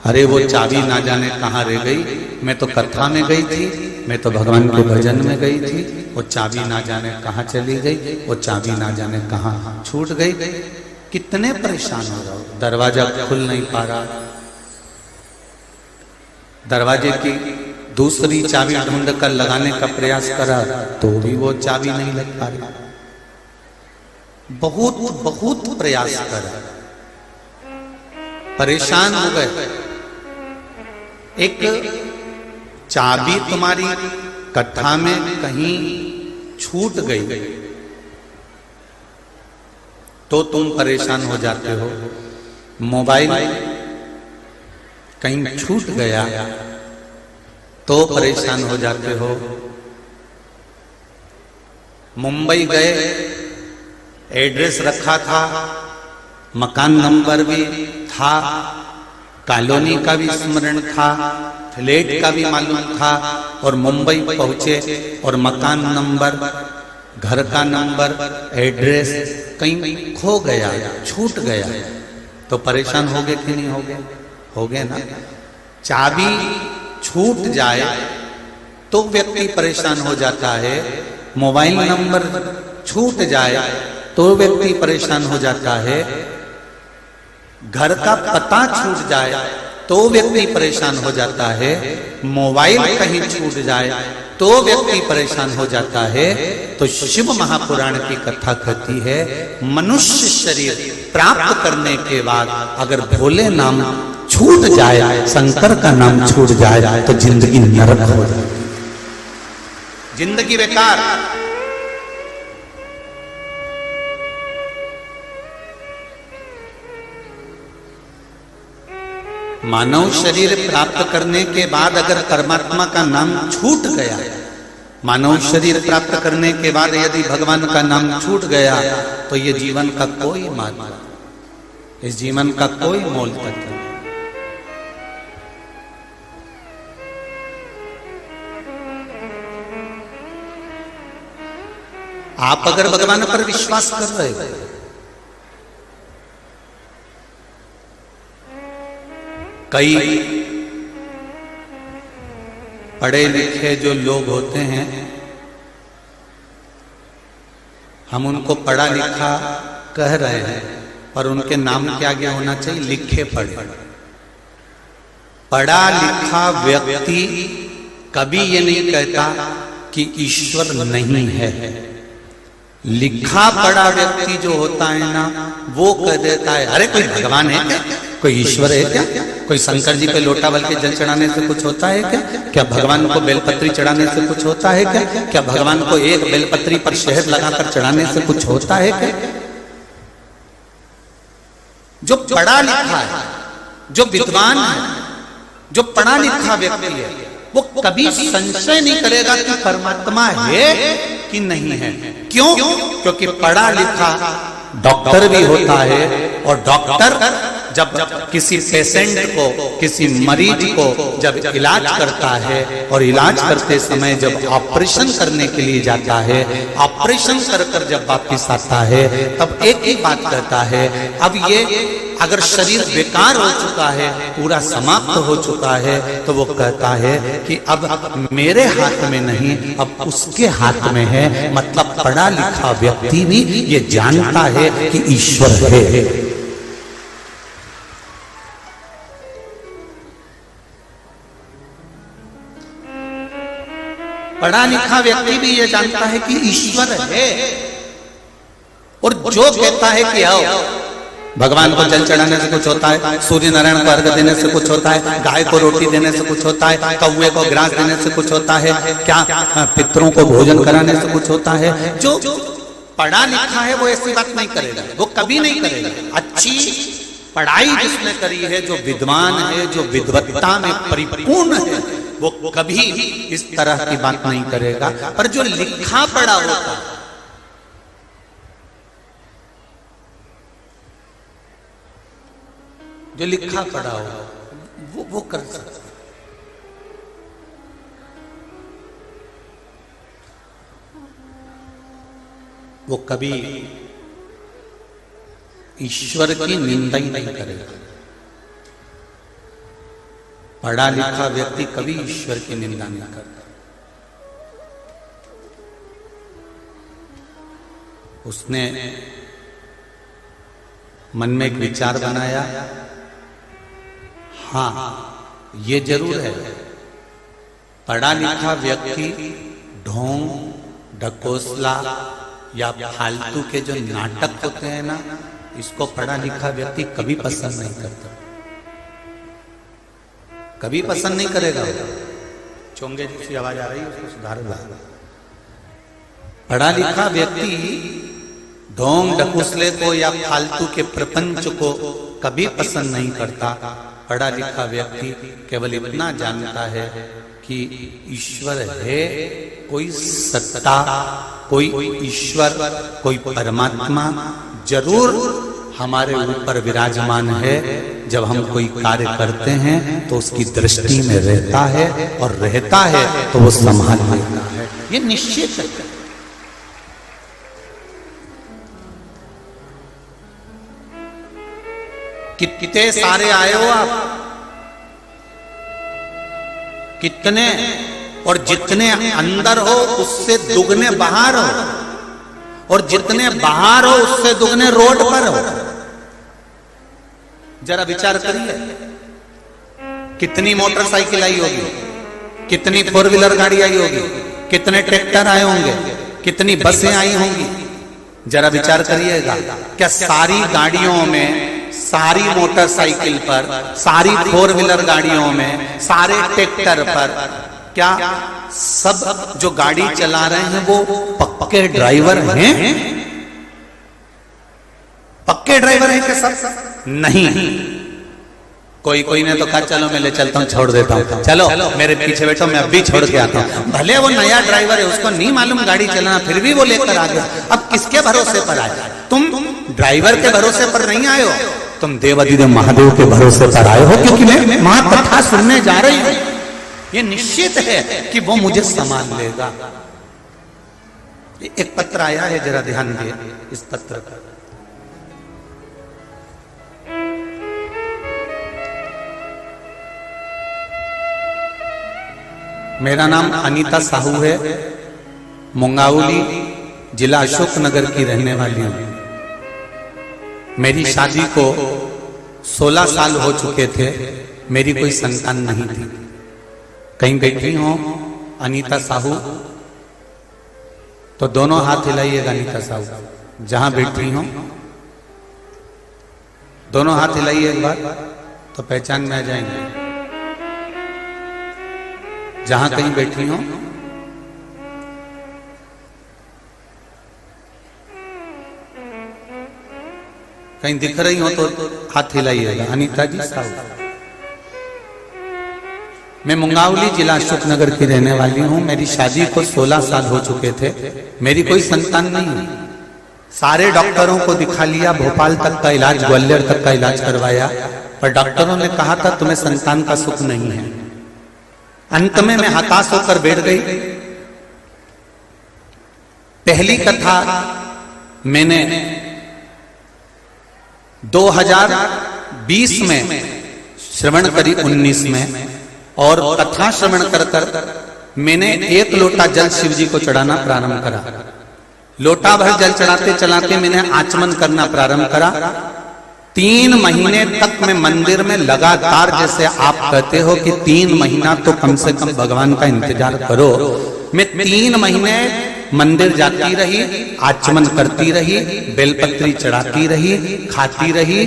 अरे वो चाबी ना जाने कहाँ रह गई, मैं तो कथा में गई थी, मैं तो भगवान के भजन में गई थी, वो चाबी ना जाने कहाँ चली गई, वो चाबी ना जाने कहाँ छूट गई। कितने परेशान हो रहे हो। दरवाजा खुल नहीं पा रहा, दरवाजे की दूसरी चाबी ढूंढ कर लगाने का प्रयास करा तो भी वो चाबी नहीं लग पा रही। बहुत बहुत प्रयास करा, परेशान हो गए। एक चाबी तुम्हारी कथा में कहीं छूट गई तो तुम परेशान हो जाते हो। मोबाइल कहीं छूट गया तो परेशान हो जाते हो। मुंबई गए, एड्रेस रखा था, मकान नंबर भी था, कॉलोनी का भी स्मरण था, फ्लैट का भी मालूम था, और मुंबई पहुंचे और मकान नंबर, घर का नंबर, एड्रेस कहीं खो गया, छूट गया, तो परेशान हो गए कि नहीं हो गए? हो गए ना। चाबी छूट जाए तो व्यक्ति परेशान हो जाता है, मोबाइल नंबर छूट जाए तो व्यक्ति परेशान हो जाता है, घर का पता छूट जाए तो व्यक्ति परेशान हो जाता है, मोबाइल कहीं छूट जाए तो व्यक्ति परेशान हो जाता है। तो शिव महापुराण की कथा कहती है, मनुष्य शरीर प्राप्त करने के बाद अगर भोले नाम छूट जाए, शंकर का नाम छूट जाए तो जिंदगी नरक हो जाए, जिंदगी बेकार। मानव शरीर प्राप्त करने के बाद अगर परमात्मा का नाम छूट गया, मानव शरीर प्राप्त करने के बाद यदि भगवान का नाम छूट गया तो ये जीवन का कोई मान, इस जीवन का कोई मोल तत्व नहीं। आप अगर भगवान पर विश्वास कर रहे हो, कई पढ़े लिखे जो लोग होते हैं, हम उनको पढ़ा लिखा कह रहे हैं, पर उनके नाम के आगे होना चाहिए लिखे पढ़े। पढ़ा लिखा व्यक्ति कभी ये नहीं कहता कि ईश्वर नहीं है। लिखा पढ़ा व्यक्ति जो होता है ना, वो कह देता है, अरे कोई भगवान है क्या, कोई ईश्वर है क्या, कोई शंकर जी पे लोटा बल के जल चढ़ाने से कुछ होता है क्या, क्या भगवान को बेलपत्री चढ़ाने से कुछ होता है क्या, क्या भगवान को एक बेलपत्री पर शहद लगाकर चढ़ाने से कुछ होता है क्या। जो पढ़ा लिखा है, जो विद्वान है, जो पढ़ा लिखा व्यक्ति है, वो कभी संशय नहीं करेगा कि परमात्मा है कि नहीं है। क्यों? क्योंकि पढ़ा लिखा डॉक्टर भी होता है, और डॉक्टर जब किसी पेशेंट को, किसी मरीज को जब इलाज करता है, और इलाज करते समय जब ऑपरेशन करने के लिए जाता है, ऑपरेशन कर जब वापिस आता है, तब एक ही बात कहता है, अब ये अगर शरीर बेकार हो चुका है, पूरा समाप्त हो चुका है, तो वो कहता है कि अब मेरे हाथ में नहीं, अब उसके हाथ में है। मतलब पढ़ा लिखा व्यक्ति भी ये जानता है कि ईश्वर है। पढ़ा लिखा व्यक्ति भी ये जानता है कि ईश्वर है, और जो कहता है कि आओ भगवान को जल चढ़ाने से कुछ होता है, सूर्य नारायण को अर्घ्य देने से कुछ होता है, गाय को रोटी देने से कुछ होता है, कौवे को ग्रास देने से कुछ होता है, क्या पितरों को भोजन कराने से कुछ होता है। जो पढ़ा लिखा है वो ऐसी बात नहीं करेगा, वो कभी नहीं करेगा। अच्छी पढ़ाई जिसने करी है, जो विद्वान है, जो विद्वत्ता में परिपूर्ण है, वो कभी इस तरह की बात नहीं करेगा। पर जो लिखा पड़ा होता, जो लिखा पड़ा हो वो कर सकता। वो कभी ईश्वर की निंदा ही नहीं करेगा। पढ़ा लिखा व्यक्ति कभी ईश्वर की निंदा नहीं करता। उसने मन में एक विचार बनाया, हाँ ये जरूर है, पढ़ा लिखा व्यक्ति ढोंग ढकोसला या फालतू के जो नाटक होते हैं ना, इसको पढ़ा लिखा व्यक्ति कभी पसंद नहीं करता, कभी पसंद नहीं करेगा। चोंगे जैसी आवाज आ रही है, उसको सुधार ला। पढ़ा लिखा व्यक्ति ढोंग ढकोसले को या फालतू के प्रपंच को कभी पसंद नहीं करता। पढ़ा लिखा व्यक्ति केवल इतना जानता है कि ईश्वर है, कोई सत्ता, कोई ईश्वर, कोई परमात्मा जरूर हमारे ऊपर विराजमान है। जब हम कोई कार्य करते हैं तो उसकी दृष्टि में रहता है, और रहता है तो वो संभाल लेता है, ये निश्चित है। कितने सारे आए हो आप, कितने, और जितने अंदर हो उससे दुगने बाहर हो, और जितने बाहर हो उससे दुगने रोड पर हो। जरा विचार करिए, कितनी मोटरसाइकिल आई होगी, कितनी फोर व्हीलर गाड़ी आई होगी, कितने ट्रैक्टर आए होंगे, कितनी बसें आई होंगी। जरा विचार करिएगा, क्या सारी गाड़ियों में, सारी मोटरसाइकिल पर, सारी फोर व्हीलर गाड़ियों में, सारे ट्रैक्टर पर, क्या सब जो गाड़ी चला रहे हैं वो पक्के ड्राइवर हैं? पक्के ड्राइवर हैं क्या सब? नहीं। कोई कोई ने तो कहा चलो मैं ले चलता हूँ, छोड़ देता हूँ, चलो मेरे पीछे बैठो, मैं अभी छोड़ के आता हूँ। भले वो नया ड्राइवर है, उसको नहीं मालूम गाड़ी चलाना, फिर भी वो लेकर आ गया। अब किसके भरोसे पर आए? तुम ड्राइवर के भरोसे पर नहीं आए हो, तुम देवाधिदेव महादेव के भरोसे पर आए हो, क्योंकि मैं महाकथा सुनने जा रही हूं। ये निश्चित है कि वो मुझे संभाल लेगा। एक पत्र आया है, जरा ध्यान दिए इस पत्र का। मेरा नाम अनीता साहू है, मुंगावली जिला अशोकनगर की रहने वाली हूं। मेरी शादी को 16 साल हो चुके थे, मेरी कोई संतान नहीं थी। कहीं बैठी हो अनीता साहू तो दोनों हाथ हिलाइएगा। अनीता साहू जहां बैठी हो दोनों हाथ हिलाइए एक बार, तो पहचान में आ जाएंगे। जहां कहीं बैठी हो, कहीं दिख रही हो तो हाथ हिलाइएगा। अनीता जी साहू, मैं मुंगावली जिला अशोकनगर की रहने वाली हूं। मेरी शादी को 16 साल हो चुके थे, मेरी कोई संतान नहीं है। सारे डॉक्टरों को दिखा लिया, भोपाल तक का इलाज, ग्वालियर तक का इलाज करवाया, पर डॉक्टरों ने कहा था तुम्हें संतान का सुख नहीं है। अंत में मैं हताश होकर बैठ गई। पहली कथा मैंने 2020 में श्रवण करी, 19 में, और कथा श्रवण कर मैंने 1 लोटा जल शिव जी को चढ़ाना प्रारंभ करा। लोटा भर जल चढ़ाते चढ़ाते मैंने आचमन करना प्रारंभ करा। 3 महीने तक मैं मंदिर में लगातार, जैसे आप कहते हो कि 3 महीना तो कम से कम भगवान का इंतजार करो, मैं 3 महीने मंदिर जाती रही, आचमन करती रही, बेलपत्री चढ़ाती रही, खाती रही।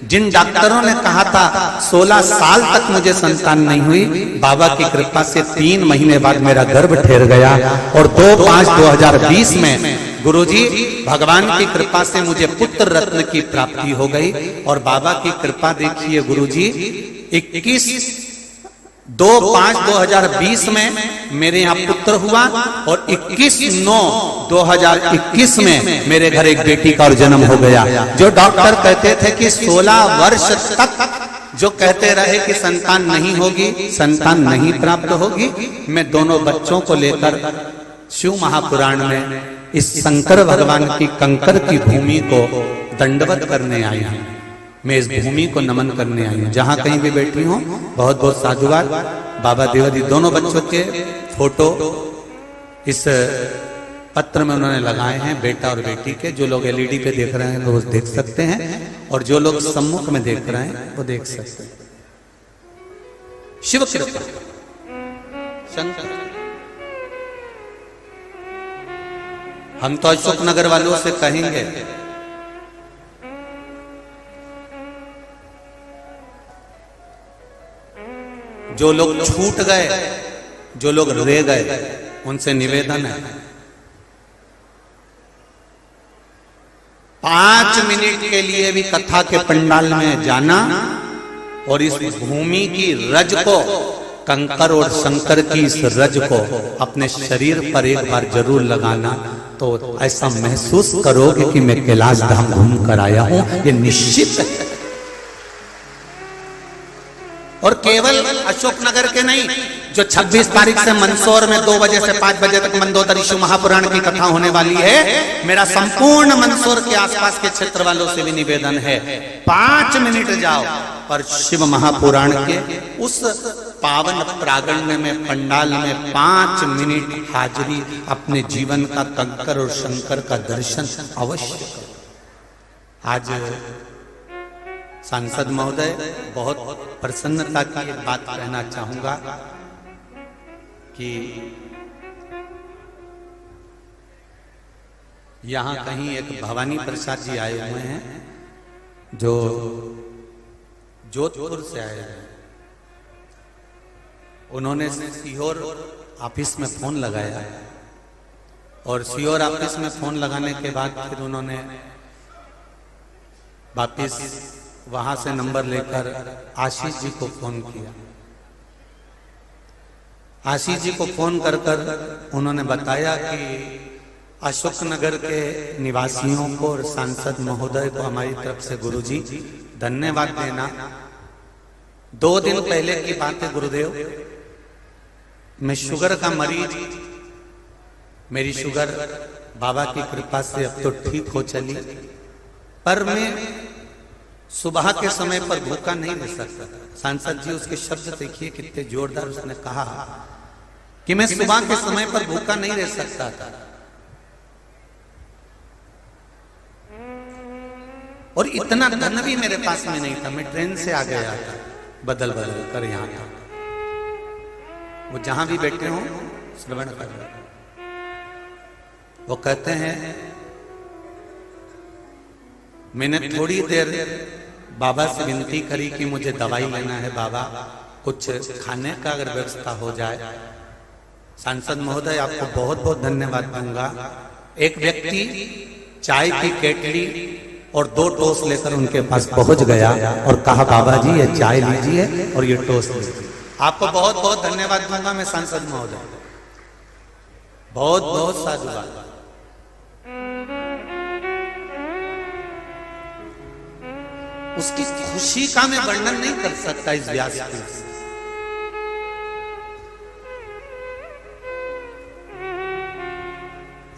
जिन डॉक्टरों ने कहा था 16 साल तक मुझे संतान नहीं हुई, बाबा की कृपा से 3 महीने बाद मेरा गर्भ ठहर गया, और 2/5/2020 में गुरुजी भगवान की कृपा से मुझे पुत्र रत्न की प्राप्ति हो गई। और बाबा की कृपा देखिए गुरुजी, 21 2/5/2020 में मेरे यहाँ पुत्र हुआ और 21/9/2021 में मेरे घर एक बेटी का और जन्म हो गया। जो डॉक्टर कहते थे कि 16 वर्ष तक जो कहते रहे कि संतान नहीं होगी, संतान नहीं प्राप्त होगी, मैं दोनों बच्चों को लेकर शिव महापुराण में इस शंकर भगवान की कंकर की भूमि को दंडवत करने आई हूं। मैं इस भूमि को नमन करने आई हूं। जहां कहीं भी बैठी हूं, बहुत बहुत साधुवाद। बाबा देवादी दोनों बच्चों के फोटो इस पत्र में उन्होंने लगाए हैं, बेटा और बेटी के। जो लोग एलईडी पे देख रहे हैं वो देख सकते हैं, और जो लोग सम्मुख में देख रहे हैं वो देख सकते हैं। शिव कृपा शंकर। हम तो अशोक नगर वालों से कहेंगे, जो लोग छूट गए, जो लोग रह गए, उनसे निवेदन है 5 मिनट के लिए भी कथा के पंडाल में जाना और इस भूमि की रज को, कंकर और शंकर की इस रज को अपने शरीर पर एक बार जरूर लगाना, तो ऐसा महसूस करोगे कि मैं कैलाश धाम घूम कर आया हूं। ये निश्चित है। और केवल अशोक नगर के नहीं, जो 26 तारीख से मंदसौर में 2 बजे से 5 बजे तक मंदोदरी शिव महापुराण की कथा होने वाली है, मेरा संपूर्ण मंदसौर के आसपास के क्षेत्र वालों से भी निवेदन है, 5 मिनट जाओ पर शिव महापुराण के उस पावन प्रांगण में, पंडाल में 5 मिनट हाजिरी, अपने जीवन का कंकर और शंकर का दर्शन अवश्य करो। आज सांसद महोदय, बहुत प्रसन्नता की एक बात कहना चाहूंगा कि यहां कहीं एक भवानी प्रसाद जी आए हुए हैं, जो जोधपुर से आए हैं। उन्होंने सीहोर ऑफिस में फोन लगाया और सीहोर ऑफिस में फोन लगाने के बाद फिर उन्होंने वापिस वहां से नंबर लेकर आशीष जी को फोन किया। आशीष जी को फोन कर उन्होंने बताया कि अशोक नगर के निवासियों को और सांसद महोदय को हमारी तरफ से गुरुजी धन्यवाद देना। 2 दिन पहले की बात है गुरुदेव, मैं शुगर का मरीज, मेरी शुगर बाबा की कृपा से अब तो ठीक हो चली, पर मैं सुबह के समय पर भूखा नहीं रह सकता। सांसद जी, उसके शब्द देखिए कितने जोरदार, उसने कहा कि मैं सुबह के समय पर भूखा नहीं रह सकता था, और इतना धन भी मेरे पास में नहीं था। मैं ट्रेन से आ गया था, बदल कर यहां था। वो जहां भी बैठे हो श्रवण कर रहे। वो कहते हैं मैंने थोड़ी देर बाबा से विनती करी कि मुझे दवाई लेना है बाबा, कुछ खाने का अगर व्यवस्था हो जाए। सांसद महोदय, आपको बहुत बहुत धन्यवाद दूंगा। एक व्यक्ति चाय की केटली और 2 टोस्ट लेकर उनके पास पहुंच गया और कहा बाबा जी ये चाय लीजिए और ये टोस्ट लीजिए। आपको बहुत बहुत धन्यवाद दूंगा मैं सांसद महोदय, बहुत बहुत साधुवाद। उसकी खुशी का मैं वर्णन नहीं कर सकता इस व्यासपीठ से।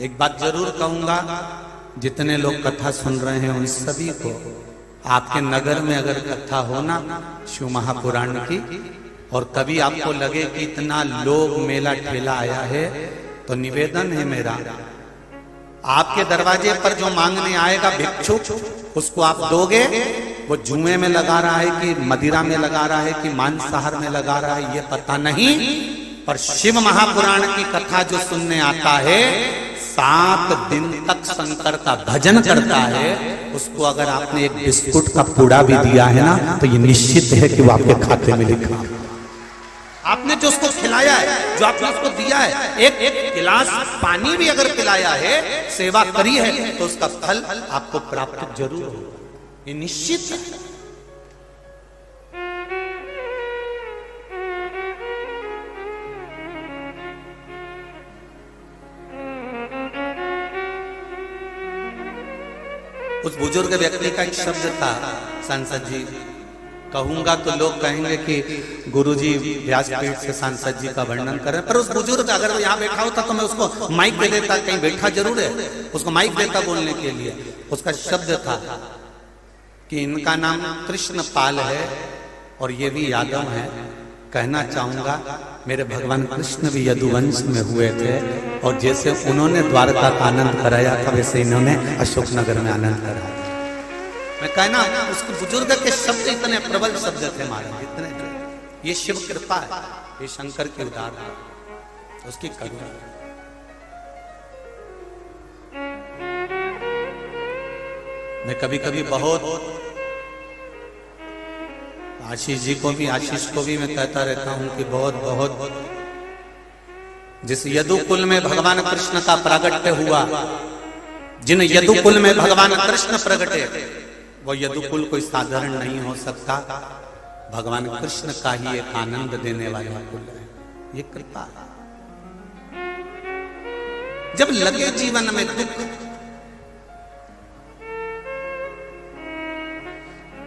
एक बात जरूर कहूंगा, जितने लोग कथा सुन रहे हैं उन सभी को, आपके नगर में अगर कथा होना शिव महापुराण की, और कभी आपको लगे कि इतना लोग मेला ठेला आया है, तो निवेदन है मेरा, आपके दरवाजे पर जो मांगने आएगा भिक्षुक, उसको आप दोगे। वो जुए में लगा रहा है कि मदिरा में लगा रहा है कि मांसाहार में लगा रहा है, ये पता नहीं, पर शिव महापुराण की कथा जो सुनने आता है, 7 दिन तक शंकर का भजन करता है, उसको अगर आपने एक बिस्कुट का पूड़ा भी दिया है ना, तो ये निश्चित है कि वो आपके खाते में लिखा। आपने जो उसको खिलाया है, जो आपने उसको दिया है, एक गिलास पानी भी अगर पिलाया है, सेवा करी है, तो उसका फल आपको प्राप्त जरूर होगा, ये निश्चित है। उस बुजुर्ग व्यक्ति का एक शब्द था, सांसद जी कहूंगा तो लोग कहेंगे कि गुरुजी व्यासपीठ से सांसद जी का वर्णन करें, पर उस बुजुर्ग अगर वो यहाँ बैठा होता तो मैं उसको माइक दे देता, कहीं बैठा जरूर है, उसको माइक देता बोलने के लिए। उसका शब्द था कि इनका नाम कृष्ण पाल है और ये भी यादव है। कहना चाहूंगा मेरे भगवान कृष्ण भी यदुवंश में हुए थे और जैसे उन्होंने द्वारका का आनंद कराया था वैसे इन्होंने अशोकनगर में आनंद कराया। मैं कहना उसके बुजुर्ग के शब्द इतने प्रबल शब्द थे महाराज, इतने। ये शिव कृपा है, ये शंकर की उदार है, उसकी करुणा। मैं कभी कभी बहुत आशीष जी को भी, आशीष को भी मैं कहता रहता हूं कि बहुत बहुत जिस यदुकुल में भगवान कृष्ण का प्रागट्य हुआ, जिन यदुकुल में भगवान कृष्ण प्रगटे, वो यदुकुल कोई साधारण नहीं हो सकता। भगवान कृष्ण का ही एक आनंद देने वाला कुल है, ये कृपा। जब लगे जीवन में दुख,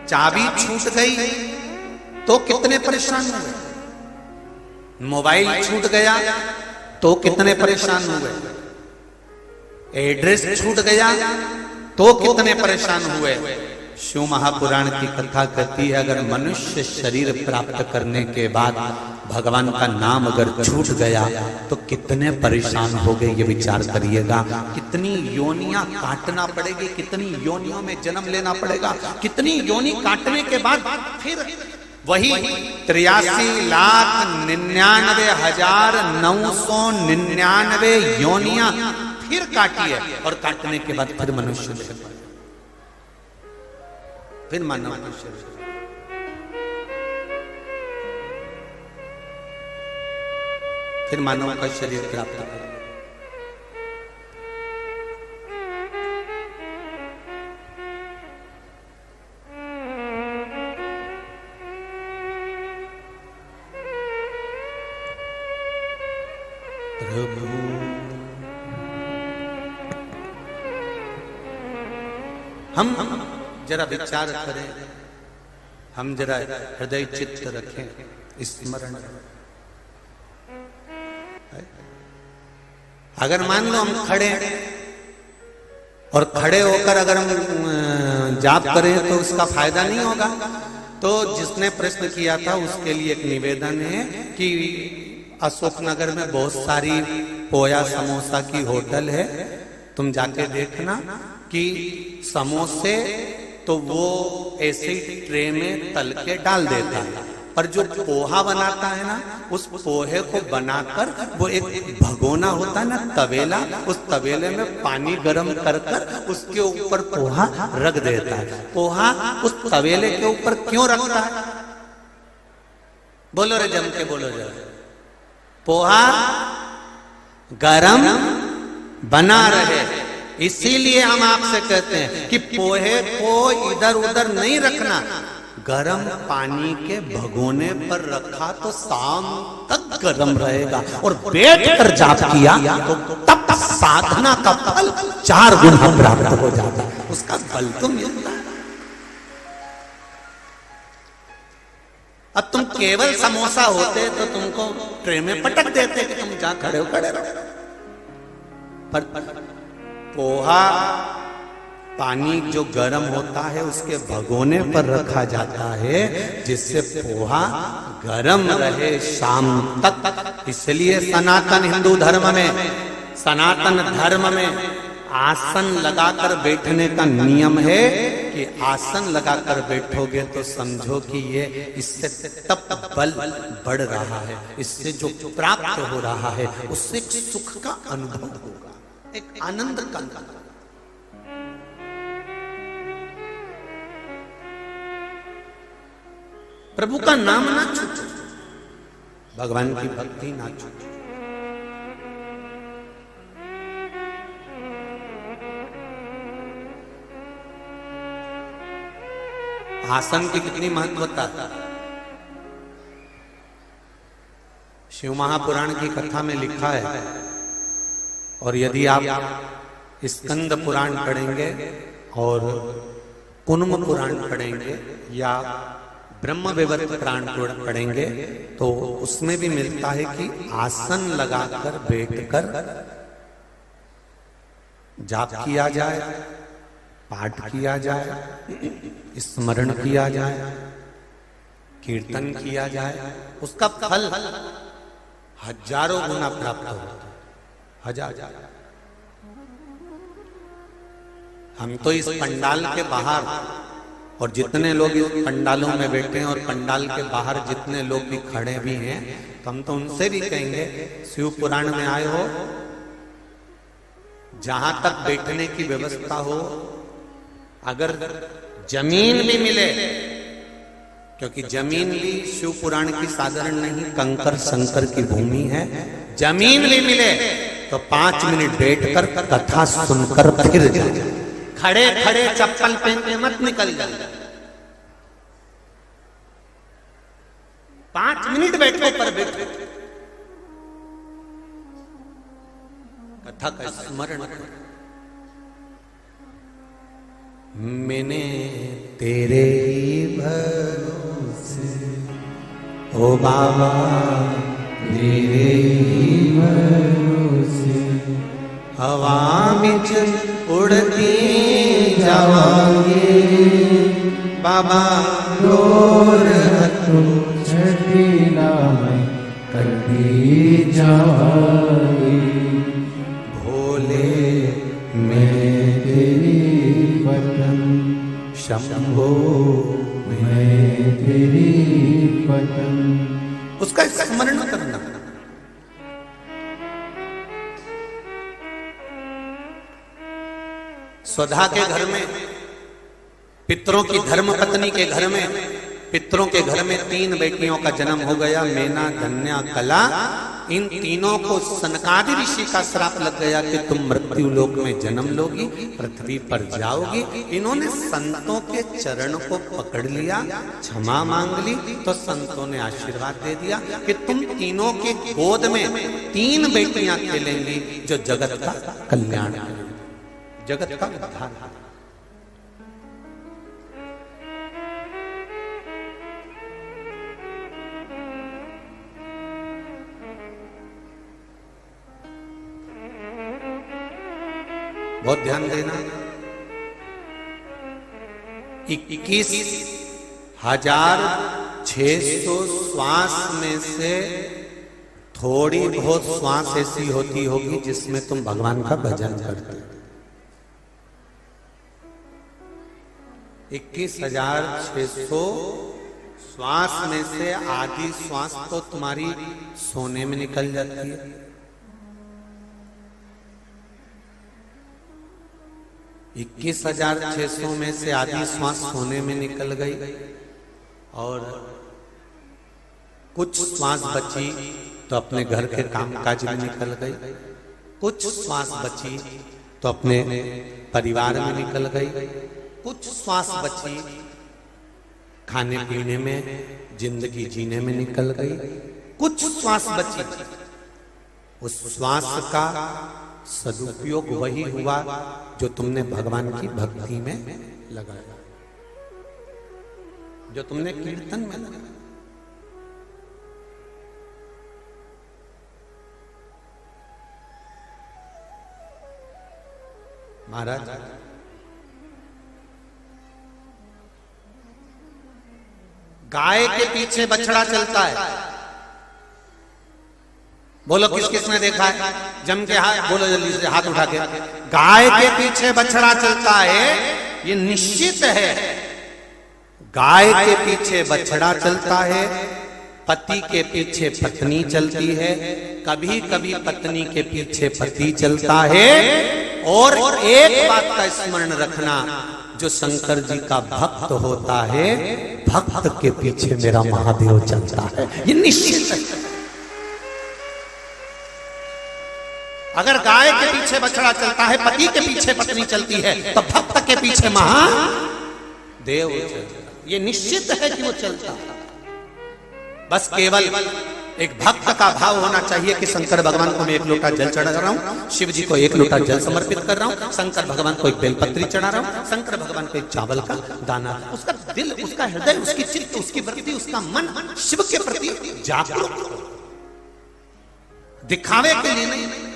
चाबी छूट गई तो कितने परेशान हुए, मोबाइल छूट गया तो कितने परेशान हुए, एड्रेस छूट गया तो कितने परेशान हुए। शिव महापुराण की कथा कहती है अगर मनुष्य शरीर प्राप्त करने के बाद भगवान का नाम अगर छूट गया तो कितने परेशान हो गए, ये विचार करिएगा। कितनी योनियां काटना पड़ेगी, कितनी योनियों में जन्म लेना पड़ेगा, कितनी योनि काटने के बाद फिर वही 83,99,999 योनियां फिर काटी है और काटने के बाद फिर मनुष्य देह, फिर मानव मनुष्य, फिर मानव का शरीर प्राप्त कर। प्रभु हम जरा विचार करें, हम जरा हृदय चित्त रखें, स्मरण। अगर मान लो हम खड़े और खड़े होकर अगर हम जाप करें तो उसका फायदा नहीं होगा। तो जिसने प्रश्न किया था उसके लिए एक निवेदन है कि अशोकनगर में बहुत सारी पोया समोसा की होटल है, तुम जाके देखना कि समोसे तो वो ऐसे ट्रे में तल के डाल देता है, पर जो पोहा बनाता है ना, उस पोहे को बनाकर वो एक भगोना होता है ना, तवेला, उस तवेले में पानी गर्म कर कर उसके ऊपर पोहा रख देता है। पोहा उस तवेले के ऊपर क्यों रखता है? बोलो रे, जम के बोलो जरा। पोहा गरम बना रहे, इसीलिए हम आपसे कहते हैं कि पोहे को इधर उधर नहीं रखना, गरम पानी के भगोने पर रखा तो शाम तक गरम रहेगा, और बैठ कर जाप किया तो तब साधना का फल 4 गुना प्राप्त हो जाता है, उसका फल तो मिलता है। अब तुम केवल समोसा होते तो तुमको ट्रे में पटक देते कि तुम जहां खड़े हो खड़े रहो, पर पोहा पानी जो गर्म होता है उसके भगोने पर रखा जाता है जिससे पोहा गर्म रहे शाम तक। इसलिए सनातन हिंदू धर्म में, सनातन धर्म में आसन लगाकर बैठने का नियम है कि आसन लगाकर बैठोगे तो समझो कि ये इससे तप बल बढ़ रहा है, इससे जो प्राप्त हो रहा है उससे एक सुख का अनुभव होगा, एक आनंद का अनुभव। प्रभु का नाम ना छूटे, भगवान की भक्ति ना छूटे। आसन की कितनी महत्वता, शिव महापुराण की कथा में लिखा है, और यदि आप स्कंद पुराण पढ़ेंगे और कुन्म पुराण पढ़ेंगे या ब्रह्म विवर्त पुराण पढ़ेंगे तो उसमें भी मिलता है कि आसन लगाकर बैठकर जाप किया जाए, पाठ किया जाए, स्मरण किया जाए, कीर्तन किया जाए, उसका फल हजारों गुना प्राप्त होता है। हजार। हम तो इस पंडाल के बाहर और जितने लोग इस पंडालों में बैठे हैं और पंडाल के बाहर जितने लोग भी खड़े भी हैं, तो हम तो उनसे भी कहेंगे शिव पुराण में आए हो, जहां तक बैठने की व्यवस्था हो, अगर जमीन भी मिले, क्योंकि जमीन भी शिव पुराण की साधारण नहीं, कंकर संकर की भूमि है, जमीन भी मिले तो 5 मिनट बैठकर कथा सुनकर फिर जाए। खड़े खड़े चप्पल पहन के मत निकल जाए। 5 मिनट बैठो पर बैठो, कथा का स्मरण करो। मैंने तेरे ही भरोसे ओ बाबा, तेरे ही भरोसे हवा बिच उड़ती जावांगे बाबा, डोर तू छठी नाम करती जावांगी। भोले मैं तेरी पतन, शंभो मैं तेरी पतन। उसका स्मरण करना। स्वधा के घर में, पितरों की धर्म पत्नी के घर में, पितरों के घर में 3 बेटियों का जन्म हो गया, मैना, धन्या, कला। इन तीनों को सनकादि ऋषि का श्राप लग गया कि तुम मृत्यु लोक में जन्म लोगी, पृथ्वी पर जाओगी। इन्होंने संतों के चरण को पकड़ लिया, क्षमा मांग ली, तो संतों ने आशीर्वाद दे दिया कि तुम तीनों के गोद में 3 बेटियां खेलेंगी जो जगत का कल्याण करेंगी, जगत का उद्धार। बहुत ध्यान देना। 21,600 श्वास में से थोड़ी बहुत श्वास ऐसी होती होगी जिसमें तुम भगवान का भजन करते हो। 21,600 श्वास में से आधी श्वास तो तुम्हारी सोने में निकल जाती है, 21,600 में से आधी श्वास सोने में निकल गई और कुछ श्वास बची तो अपने घर के कामकाज में निकल गई, कुछ श्वास बची तो अपने परिवार में निकल गई, कुछ श्वास बची खाने पीने में, जिंदगी जीने में निकल गई, कुछ श्वास बची। उस श्वास का सदुपयोग वही हुआ जो तुमने भगवान की भक्ति में लगाया, जो तुमने कीर्तन में लगाया। महाराज गाय के पीछे बछड़ा चलता है, बोलो किस किस ने देखा है? जम के हाथ बोलो जल्दी से, हाथ उठा के। गाय के पीछे बछड़ा चलता है, ये निश्चित है। गाय के पीछे बछड़ा चलता है, पति के पीछे पत्नी चलती है, कभी कभी पत्नी के पीछे पति चलता है। और एक बात का स्मरण रखना, जो शंकर जी का भक्त होता है, भक्त के पीछे मेरा महादेव चलता है, ये निश्चित है। अगर गाय के पीछे बछड़ा चलता है, पति के पीछे पत्नी चलती है, तो भक्त के पीछे महादेव चलता है, ये निश्चित है कि वो चलता है। बस केवल एक भक्त का भाव होना चाहिए कि शंकर भगवान को मैं एक लोटा जल चढ़ा रहा हूं, शिव जी को एक लोटा जल समर्पित कर रहा हूं, शंकर भगवान को एक बेलपत्री चढ़ा रहा हूं, शंकर भगवान को एक चावल का दाना। उसका दिल, उसका हृदय, उसकी चित्त, उसकी वृत्ति, उसका मन शिव के प्रति जागरूक हो, दिखावे के लिए नहीं।